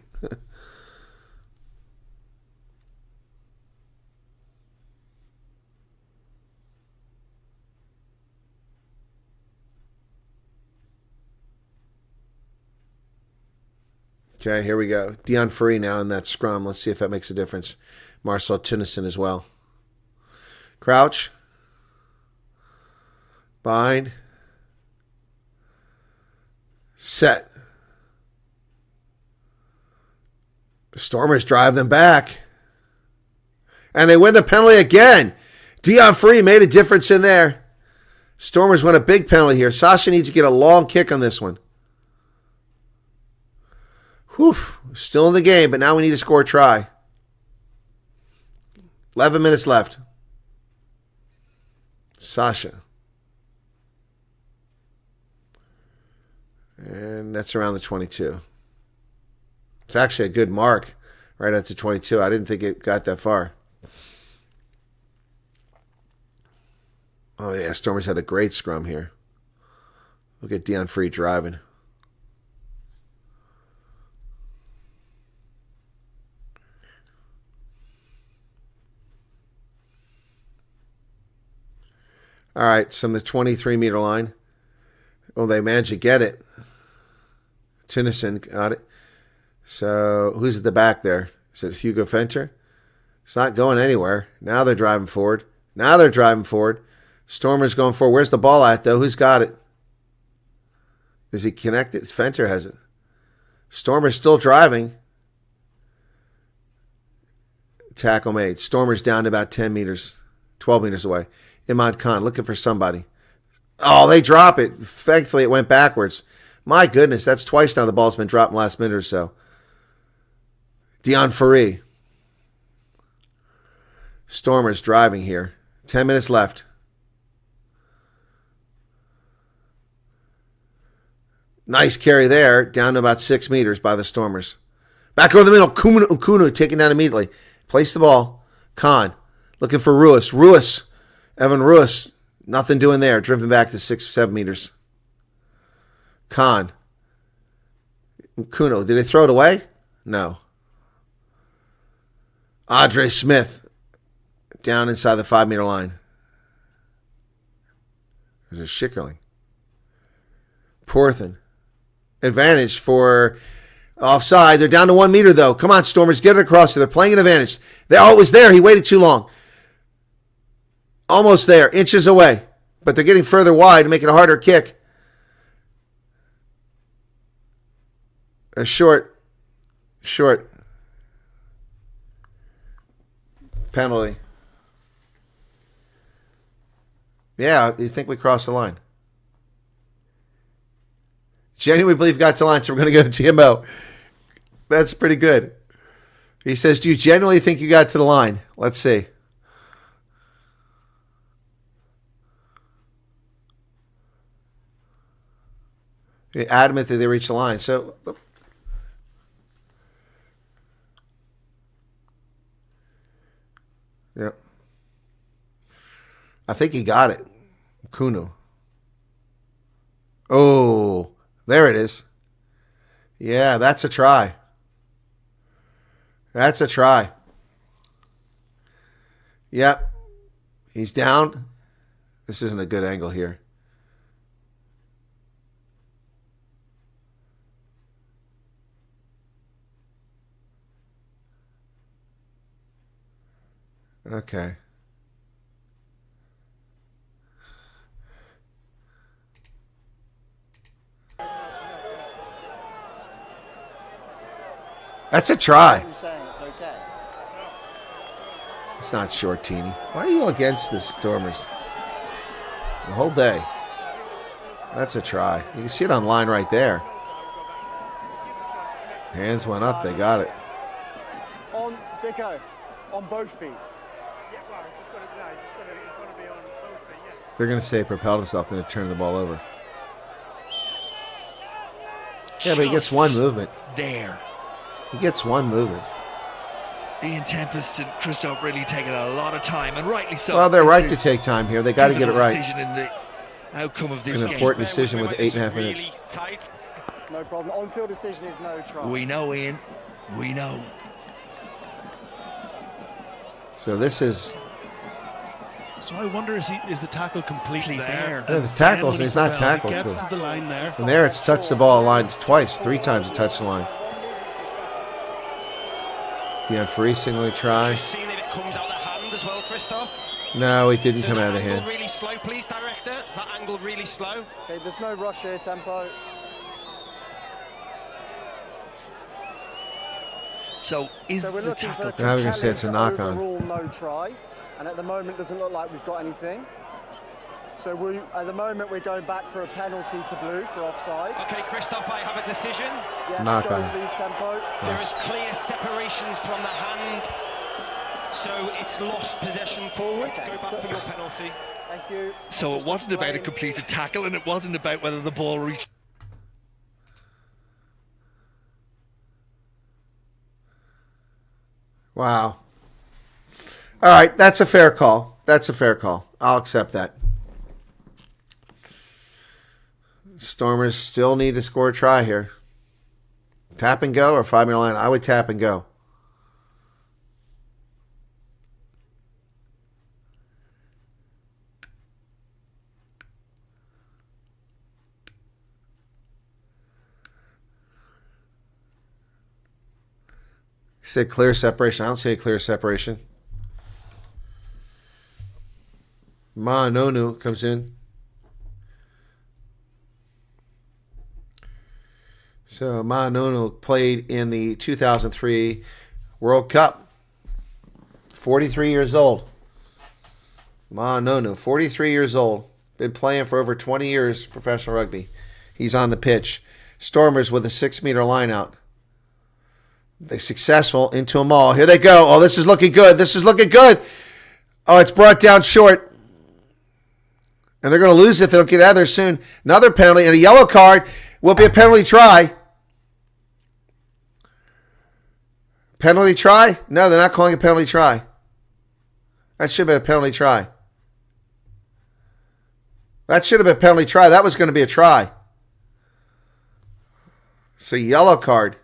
Okay, here we go. Dion Free now in that scrum. Let's see if that makes a difference. Marcel Tennyson as well. Crouch. Bind. Set. The Stormers drive them back. And they win the penalty again. Dion Free made a difference in there. Stormers win a big penalty here. Sasha needs to get a long kick on this one. Whew. Still in the game, but now we need to score a try. 11 minutes left. Sasha. And that's around the 22. It's actually a good mark right at the 22. I didn't think it got that far. Oh, yeah. Stormers had a great scrum here. Look at Dion Free driving. All right, so the 23-meter line. Oh, they managed to get it. Tennyson got it. So who's at the back there? Is it Hugo Fenter? It's not going anywhere. Now they're driving forward. Stormer's going forward. Where's the ball at, though? Who's got it? Is he connected? Fenter has it. Stormer's still driving. Tackle made. Stormer's down to about 10 meters, 12 meters away. Imad Khan looking for somebody. Oh, they drop it. Thankfully, it went backwards. My goodness, that's twice now the ball's been dropped in the last minute or so. Dion Free. Stormers driving here. 10 minutes left. Nice carry there. Down to about 6 meters by the Stormers. Back over the middle. Ukunu taken down immediately. Place the ball. Khan looking for Ruiz. Evan Ruiz. Nothing doing there. Driven back to 6, 7 meters. Khan. Kuno. Did they throw it away? No. Andre Smith. Down inside the 5-meter line. There's a Schickerling. Porthen. Advantage for offside. They're down to 1 meter, though. Come on, Stormers. Get it across here. They're playing an advantage. Oh, it was there. He waited too long. Almost there. Inches away. But they're getting further wide to make it a harder kick. A short penalty. Yeah, you think we crossed the line. Genuinely believe we got to the line, so we're going to go to TMO. That's pretty good. He says, do you genuinely think you got to the line? Let's see. You're adamant that they reached the line. So, yeah. I think he got it. Kuno. Oh, there it is. Yeah, that's a try. That's a try. Yep. He's down. This isn't a good angle here. Okay. That's a try. You're saying it's okay. It's not short, Teeny. Why are you against the Stormers? The whole day. That's a try. You can see it on line right there. Hands went up. They got it. On Dicko, on both feet. They're going to say he propelled himself and then turn the ball over. Yeah, but he gets one movement. There. He gets one movement. Ian Tempest and Christoph really taking a lot of time, and rightly so. Well, they're right This to is take time here. They got to get it pivotal right. Decision in the outcome of It's this an game. important decision with 8.5 minutes. Really tight. No problem. On-field decision is no try. We know, Ian. We know. So this is... So I wonder, is the tackle completely there? Yeah, the tackles, Then when he's not propels, he tackled. gets to the line there. From there, it's touched the ball line twice. 3 times it touched the line. Dion Free singly try. Just seeing if it comes out of the hand as well, Christoph. No, it didn't So come that out of the angle hand. really slow, please, director. That angle really slow. Okay, there's no rush here, tempo. So is So we're the looking for tackle? Now we're gonna say it's a knock-on. overall no try, and at the moment doesn't look like we've got anything. So at the moment we're going back for a penalty to blue for offside. Okay, Christoph, I have a decision. Yes, Knock go on. please, tempo. There is clear separation from the hand, so it's lost possession forward. Okay, Go back so- for your penalty. Thank you. So it Just wasn't about a explain. completed tackle, and it wasn't about whether the ball reached. Wow. All right, that's a fair call. That's a fair call. I'll accept that. Stormers still need to score a try here. Tap and go or 5-meter line? I would tap and go. Say clear separation. I don't see a clear separation. Ma Nonu comes in. So Ma Nonu played in the 2003 World Cup. 43 years old. Ma Nonu, 43 years old. Been playing for over 20 years professional rugby. He's on the pitch. Stormers with a 6-meter line out. They successful into a maul. Here they go. Oh, this is looking good. This is looking good. Oh, it's brought down short. And they're going to lose it if they don't get out of there soon. Another penalty and a yellow card will be a penalty try. Penalty try? No, they're not calling a penalty try. That should have been a penalty try. That should have been a penalty try. That was going to be a try. So yellow card.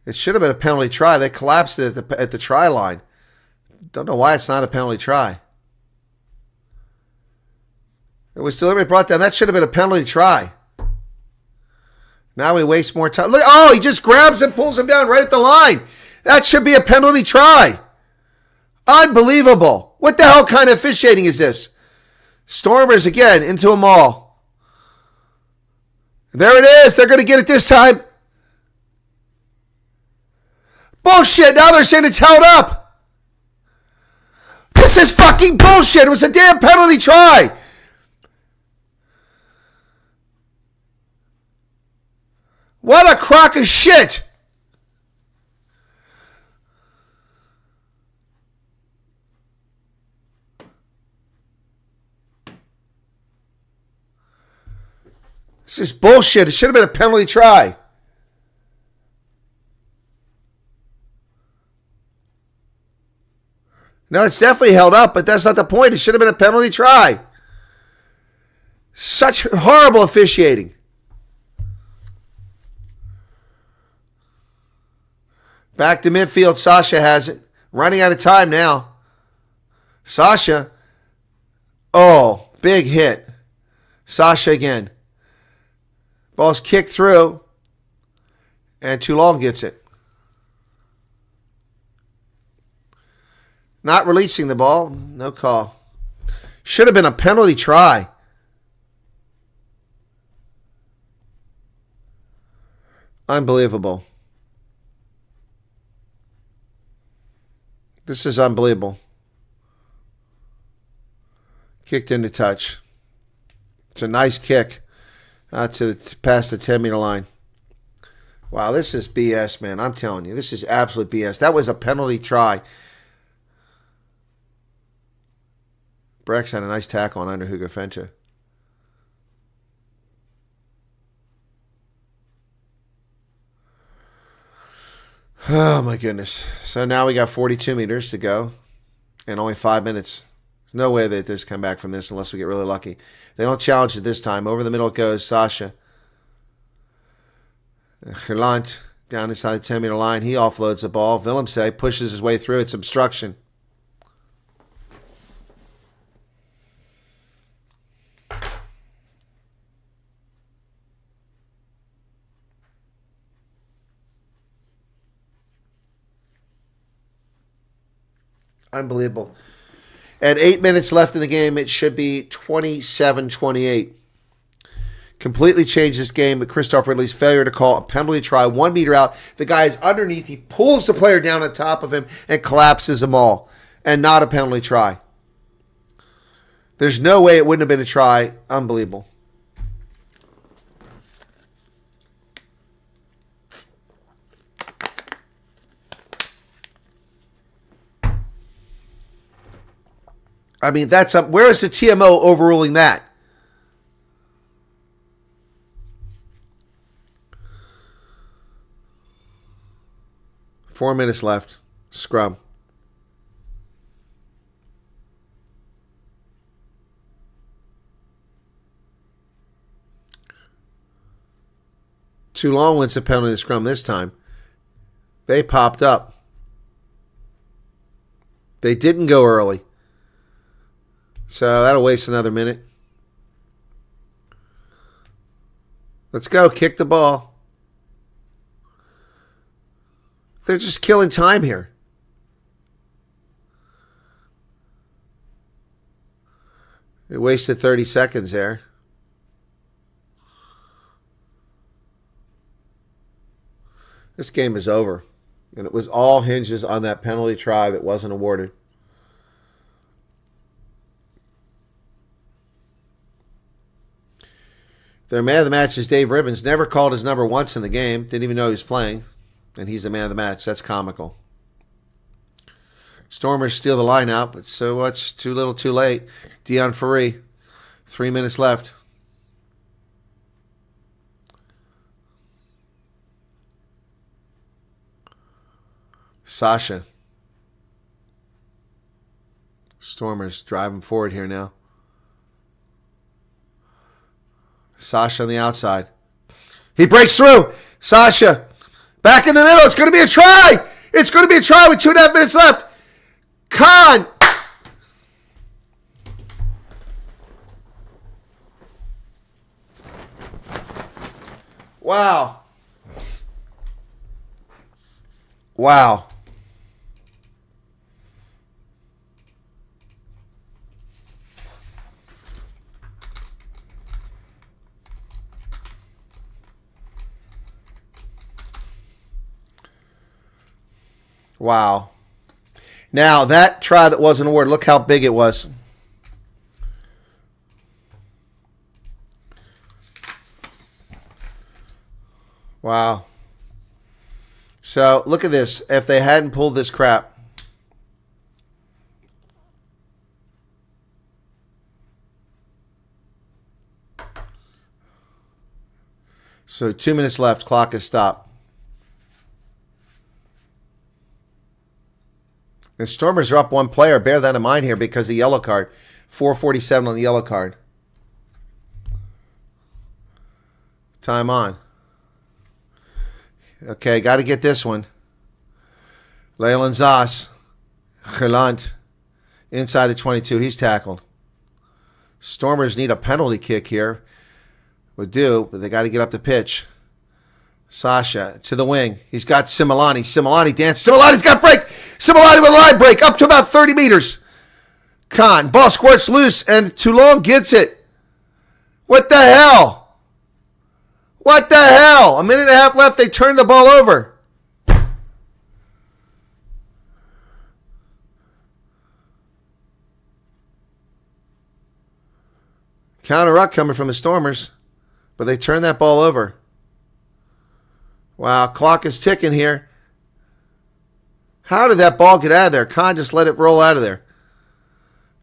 It should have been a penalty try. They collapsed it at the try line. Don't know why it's not a penalty try. It was deliberately brought down. That should have been a penalty try. Now we waste more time. Look! Oh, he just grabs and pulls him down right at the line. That should be a penalty try. Unbelievable. What the hell kind of officiating is this? Stormers again into a maul. There it is. They're going to get it this time. Bullshit. Now they're saying it's held up. This is fucking bullshit. It was a damn penalty try. What a crock of shit. This is bullshit. It should have been a penalty try. No, it's definitely held up, but that's not the point. It should have been a penalty try. Such horrible officiating. Back to midfield. Sasha has it. Running out of time now. Sasha. Oh, big hit. Sasha again. Ball's kicked through. And Toulon gets it. Not releasing the ball. No call. Should have been a penalty try. Unbelievable. This is unbelievable. Kicked into touch. It's a nice kick past the 10-meter line. Wow, this is BS, man. I'm telling you, this is absolute BS. That was a penalty try. Brex had a nice tackle on under Hugo Fenta. Oh, my goodness. So now we got 42 meters to go and only 5 minutes. There's no way that this come back from this unless we get really lucky. They don't challenge it this time. Over the middle it goes. Sasha. Gelant down inside the 10-meter line. He offloads the ball. Willemse pushes his way through. It's obstruction. Unbelievable. At 8 minutes left in the game, it should be 27-28. Completely changed this game, but Christoph Ridley's failure to call a penalty try 1 meter out. The guy is underneath. He pulls the player down on top of him and collapses them all. And not a penalty try. There's no way it wouldn't have been a try. Unbelievable. I mean, that's up. Where is the TMO overruling that? Four minutes left. Scrum. Toulon wins the penalty to scrum this time. They popped up. They didn't go early. So that'll waste another minute. Let's go. Kick the ball. They're just killing time here. They wasted 30 seconds there. This game is over. And it was all hinges on that penalty try that wasn't awarded. Their man of the match is Dave Ribbons. Never called his number once in the game. Didn't even know he was playing. And he's the man of the match. That's comical. Stormers steal the line out, but so much too little too late. Dion Ferry. 3 minutes left. Sasha. Stormers driving forward here now. Sasha on the outside. He breaks through. Sasha. Back in the middle. It's going to be a try. It's going to be a try with 2.5 minutes left. Khan. Wow. Wow. Wow. Now, that try that wasn't awarded, look how big it was. Wow. So, look at this. If they hadn't pulled this crap. So, 2 minutes left. Clock is stopped. And Stormers are up one player. Bear that in mind here because of the yellow card. 4:47 on the yellow card. Time on. Okay, got to get this one. Leyland Zas. Gelant. Inside of 22. He's tackled. Stormers need a penalty kick here. Would do, but they got to get up the pitch. Sasha to the wing. He's got Similani. Similani dance. Similani's got break. Similani with a line break up to about 30 meters. Khan. Ball squirts loose and Toulon gets it. What the hell? What the hell? A minute and a half left. They turn the ball over. Counter ruck coming from the Stormers, but they turn that ball over. Wow, clock is ticking here. How did that ball get out of there? Khan just let it roll out of there.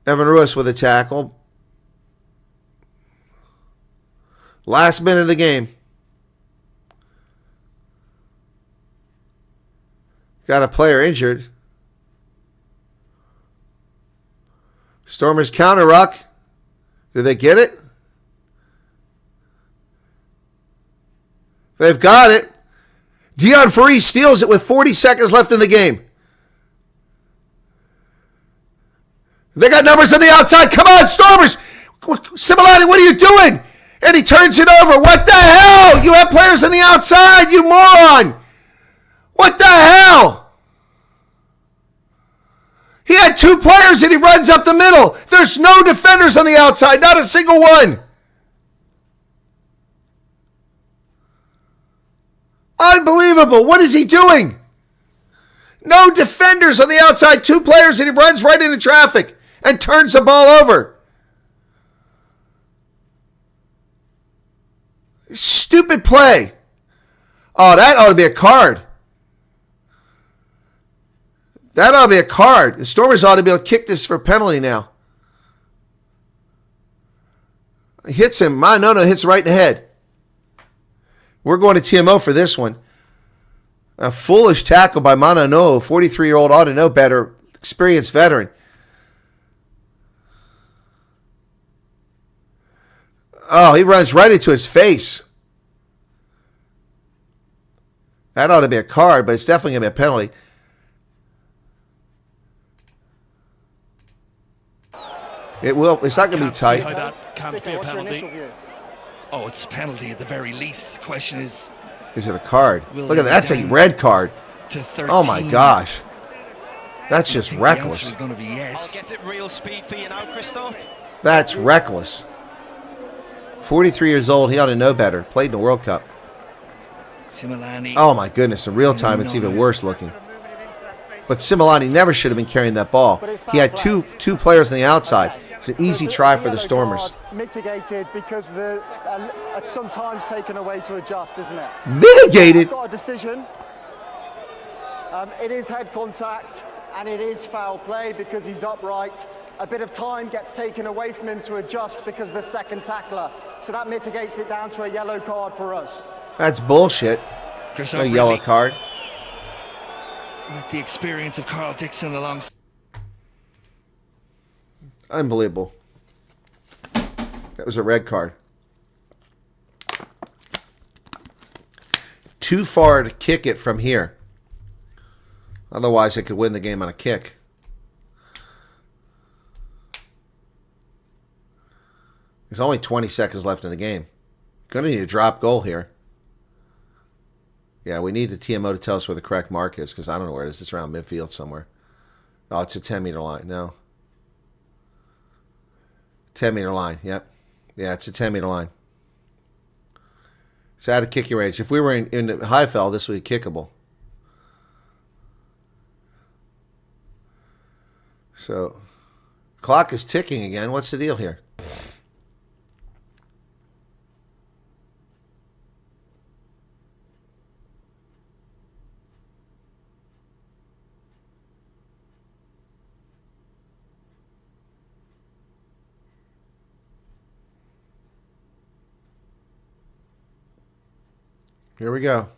Evan Ruiz with a tackle. Last minute of the game. Got a player injured. Stormers counter ruck. Do they get it? They've got it. Dion Ferry steals it with 40 seconds left in the game. They got numbers on the outside. Come on, Stormers. Similani, what are you doing? And he turns it over. What the hell? You have players on the outside, you moron. What the hell? He had two players and he runs up the middle. There's no defenders on the outside. Not a single one. Unbelievable. What is he doing? No defenders on the outside. Two players and he runs right into traffic and turns the ball over. Stupid play. Oh, that ought to be a card. That ought to be a card. The Stormers ought to be able to kick this for a penalty now. Hits him. Manono hits right in the head. We're going to TMO for this one. A foolish tackle by Manono, 43-year-old, ought to know better, experienced veteran. Oh, he runs right into his face. That ought to be a card, but it's definitely going to be a penalty. It will. It's not going to be tight. How that can't be a penalty. Oh, it's a penalty at the very least. The question is it a card? Look at that. That's a red card. Oh, my gosh. That's just reckless. Going to be yes. I'll get it real speed for you now, Christoph. That's reckless. 43 years old. He ought to know better. Played in the World Cup. Similani. Oh, my goodness. In real time, it's even worse looking. But Similani never should have been carrying that ball. He had two players on the outside. It's an easy try for the Stormers. Mitigated because it's sometimes taken away to adjust, isn't it? Mitigated? Got a decision. It is head contact and it is foul play because he's upright. A bit of time gets taken away from him to adjust because of the second tackler. So that mitigates it down to a yellow card for us. That's bullshit. No yellow card. With the experience of Carl Dixon alongside. Unbelievable. That was a red card. Too far to kick it from here. Otherwise, they could win the game on a kick. There's only 20 seconds left in the game. Going to need a drop goal here. Yeah, we need a TMO to tell us where the correct mark is because I don't know where it is. It's around midfield somewhere. Oh, it's a 10-meter line. No. 10-meter line. Yep. Yeah, it's a 10-meter line. It's out of kicking range. If we were in Highfell, this would be kickable. So, clock is ticking again. What's the deal here? Here we go.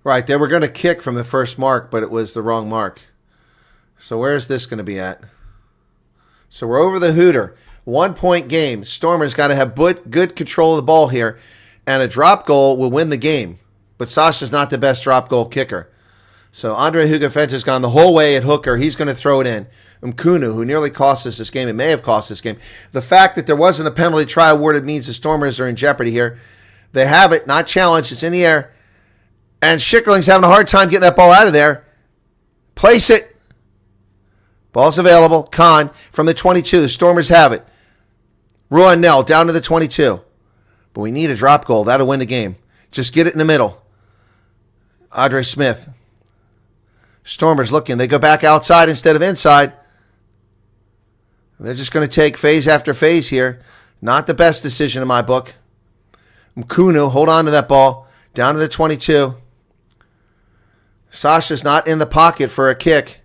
Right, they were going to kick from the first mark, but it was the wrong mark. So where's this going to be at? So we're over the hooter. 1 point game. Stormers got to have good control of the ball here, and a drop goal will win the game. But Sasha's not the best drop goal kicker. So Andre Hugafente's gone the whole way at hooker. He's going to throw it in. Mkunu, who nearly cost us this game, it may have cost this game. The fact that there wasn't a penalty try awarded means the Stormers are in jeopardy here. They have it, not challenged. It's in the air. And Schickerling's having a hard time getting that ball out of there. Place it. Ball's available. Khan from the 22. The Stormers have it. Ruanell down to the 22. But we need a drop goal. That'll win the game. Just get it in the middle. Audrey Smith. Stormers looking. They go back outside instead of inside. They're just going to take phase after phase here. Not the best decision in my book. Mkunu, hold on to that ball. Down to the 22. Sasha's not in the pocket for a kick.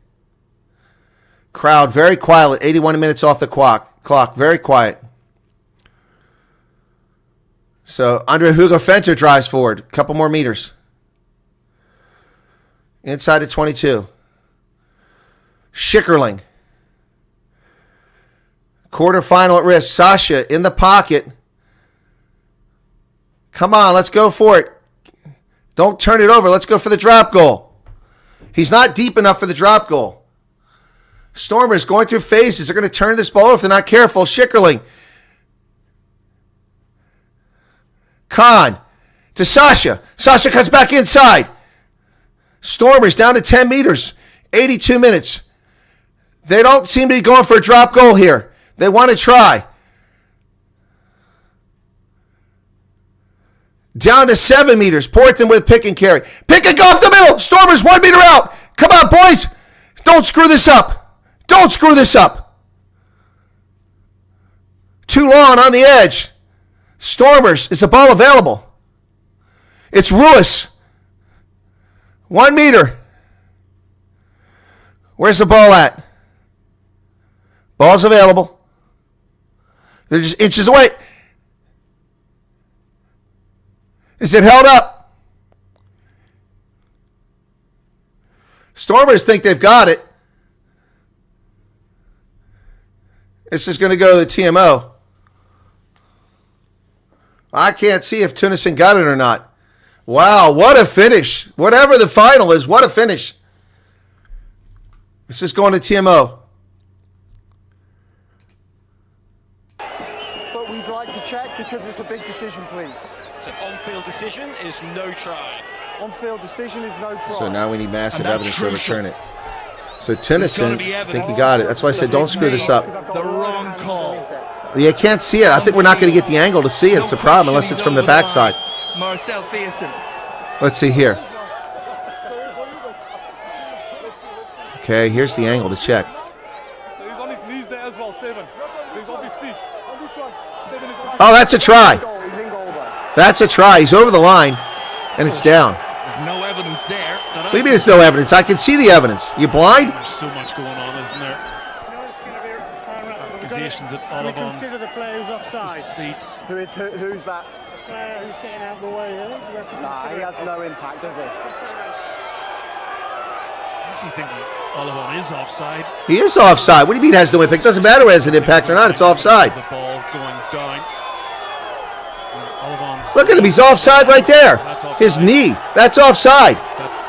Crowd very quiet. 81 minutes off the clock. Very quiet. So Andre Hugo Fenter drives forward. A couple more meters. Inside the 22. Schickerling. Quarterfinal at risk. Sasha in the pocket. Come on, let's go for it. Don't turn it over. Let's go for the drop goal. He's not deep enough for the drop goal. Stormers going through phases. They're going to turn this ball over if they're not careful. Schickerling. Khan to Sasha. Sasha cuts back inside. Stormers down to 10 meters. 82 minutes. They don't seem to be going for a drop goal here. They want to try. Down to 7 meters. Portland with pick and carry. Pick and go up the middle. Stormers 1 meter out. Come on, boys. Don't screw this up. Don't screw this up. Toulon on the edge. Stormers. Is the ball available? It's Ruiz. 1 meter. Where's the ball at? Ball's available. They're just inches away. Is it held up? Stormers think they've got it. This is going to go to the TMO. I can't see if Tunison got it or not. Wow, what a finish. Whatever the final is, what a finish. This is going to TMO. But we'd like to check because it's a big decision, please. So on-field decision is no try. On-field decision is no try. So now we need massive And that's evidence crucial. to return it. So Tunison, be I think he evidence. got it. That's why I said don't screw this up. The wrong call. You can't see it. I think we're not going to get the angle to see it. It's a problem unless it's from the backside. Marcel Thiessen. Let's see here. Okay, here's the angle to check. So he's on his knees there as well, 7. He's off his feet. 7 is on Oh, that's a try. Goal, he's in goal though. That's a try. He's over the line, and it's down. There's no evidence there. What do you mean there's no evidence? I can see the evidence. You blind? There's so much going on, isn't there? Accusations at Olivon's consider the player who's offside. feet. Who's that? The player who's getting out of the way here. Nah, he has no impact, does he? I actually think Olivon is offside. He is offside. What do you mean has no impact? Doesn't matter whether it has an impact or not. It's offside. The ball going down. Olivon's Look at him. He's offside right there. His knee. That's offside.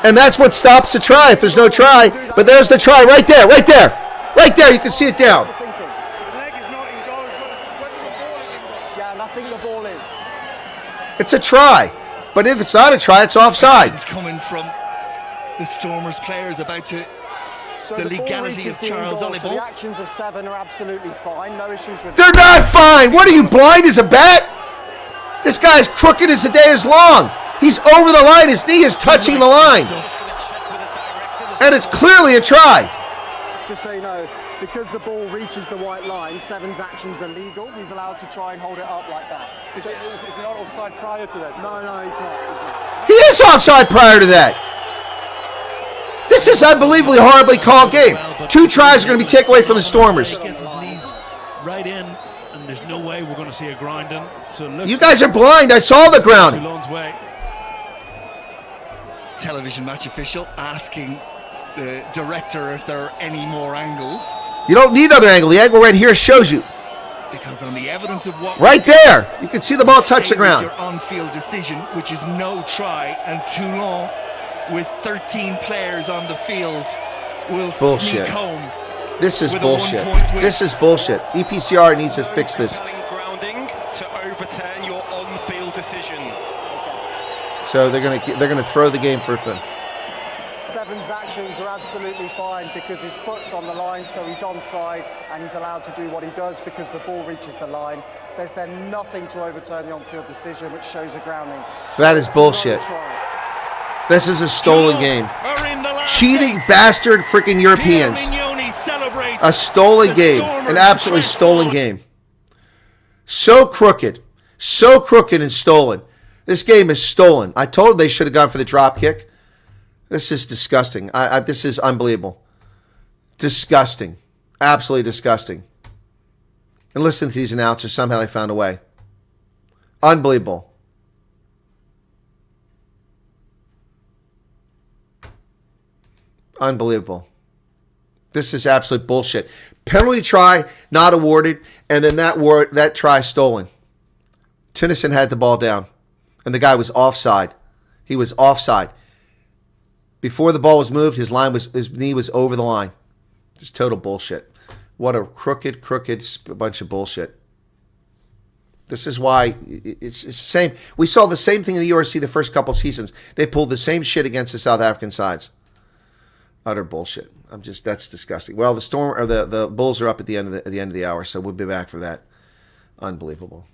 And that's what stops the try if there's no try. But there's the try right there. Right there. Right there. You can see it down. His leg is not in goal. Whether the ball is in goal. Yeah, and I think the ball is. It's a try. But if it's not a try, it's offside. It's coming from the Stormers players about to. So The ball legality reaches of the Charles in-goal, so Olivon. the actions of 7 are absolutely fine. No issues with They're not fine. What are you, blind as a bat? This guy's crooked as the day is long. He's over the line. His knee is touching the line. Just going to check with the director. And it's clearly a try. Just so you know, because the ball reaches the white line, 7's actions are legal. He's allowed to try and hold it up like that. Is he not offside prior to that? No, he's not. He is offside prior to that. This is unbelievably horribly called game. 2 tries are going to be taken away from the Stormers. He gets his knees right in, and there's no way we're going to see a grounding. So it looks You guys are blind. I saw the grounding. Toulon's way. Television match official asking the director if there are any more angles. You don't need another angle. The angle right here shows you. Because on the evidence of what... Right there. You can see the ball touch the ground. Your on-field decision, which is no try, and Toulon, with 13 players on the field, will bullshit. sneak home. This is bullshit. This is bullshit. EPCR needs to fix this. Grounding to overturn your on-field decision. So they're gonna throw the game for a fin. Seven's actions are absolutely fine because his foot's on the line, so he's onside and he's allowed to do what he does because the ball reaches the line. There's then nothing to overturn the on-field decision, which shows a grounding. That is bullshit. This is a stolen game. Cheating bastard freaking Europeans. A stolen game. An absolutely stolen game. So crooked. So crooked and stolen. This game is stolen. I told them they should have gone for the drop kick. This is disgusting. This is unbelievable. Disgusting. Absolutely disgusting. And listen to these announcers. Somehow they found a way. Unbelievable. Unbelievable. This is absolute bullshit. Penalty try, not awarded, and then that try stolen. Tennyson had the ball down, and the guy was offside. He was offside. Before the ball was moved, his knee was over the line. Just total bullshit. What a crooked bunch of bullshit. This is why it's the same. We saw the same thing in the URC the first couple seasons. They pulled the same shit against the South African sides. Utter bullshit. That's disgusting. Well, the Bulls are up at the end of the hour, so we'll be back for that. Unbelievable.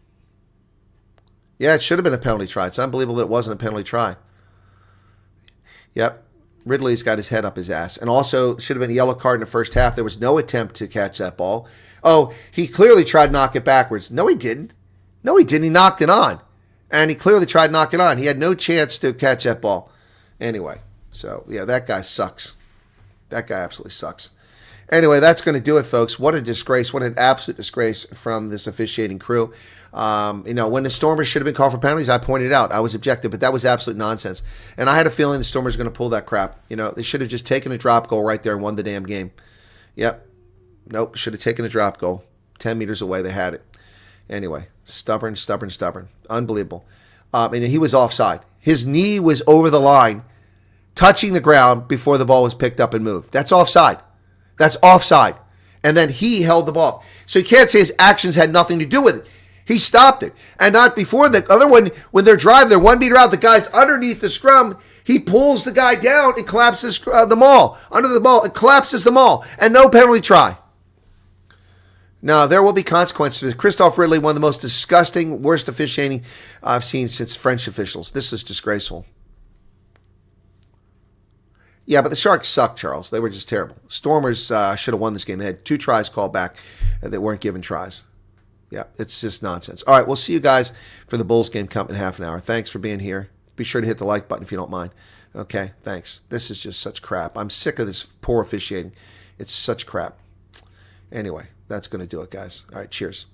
Yeah, it should have been a penalty try. It's unbelievable that it wasn't a penalty try. Yep. Ridley's got his head up his ass. And also, should have been a yellow card in the first half. There was no attempt to catch that ball. Oh, he clearly tried to knock it backwards. No, he didn't. No, he didn't. He knocked it on. And he clearly tried to knock it on. He had no chance to catch that ball. Anyway, so, yeah, that guy sucks. That guy absolutely sucks. Anyway, that's going to do it, folks. What a disgrace. What an absolute disgrace from this officiating crew. When the Stormers should have been called for penalties, I pointed out. I was objective, but that was absolute nonsense. And I had a feeling the Stormers were going to pull that crap. They should have just taken a drop goal right there and won the damn game. Yep. Nope. Should have taken a drop goal. 10 meters away, they had it. Anyway, stubborn. Unbelievable. And he was offside. His knee was over the line, touching the ground before the ball was picked up and moved. That's offside. That's offside. And then he held the ball. So you can't say his actions had nothing to do with it. He stopped it. And not before the other one, when they're driving, they're 1 meter out, the guy's underneath the scrum. He pulls the guy down and collapses the maul. Under the ball, it collapses the maul. And no penalty try. Now, there will be consequences. Christophe Ridley, one of the most disgusting, worst officiating I've seen since French officials. This is disgraceful. Yeah, but the Sharks sucked, Charles. They were just terrible. Stormers should have won this game. They had 2 tries called back that weren't given tries. Yeah, it's just nonsense. All right, we'll see you guys for the Bulls game coming in half an hour. Thanks for being here. Be sure to hit the like button if you don't mind. Okay, thanks. This is just such crap. I'm sick of this poor officiating. It's such crap. Anyway, that's going to do it, guys. All right, cheers.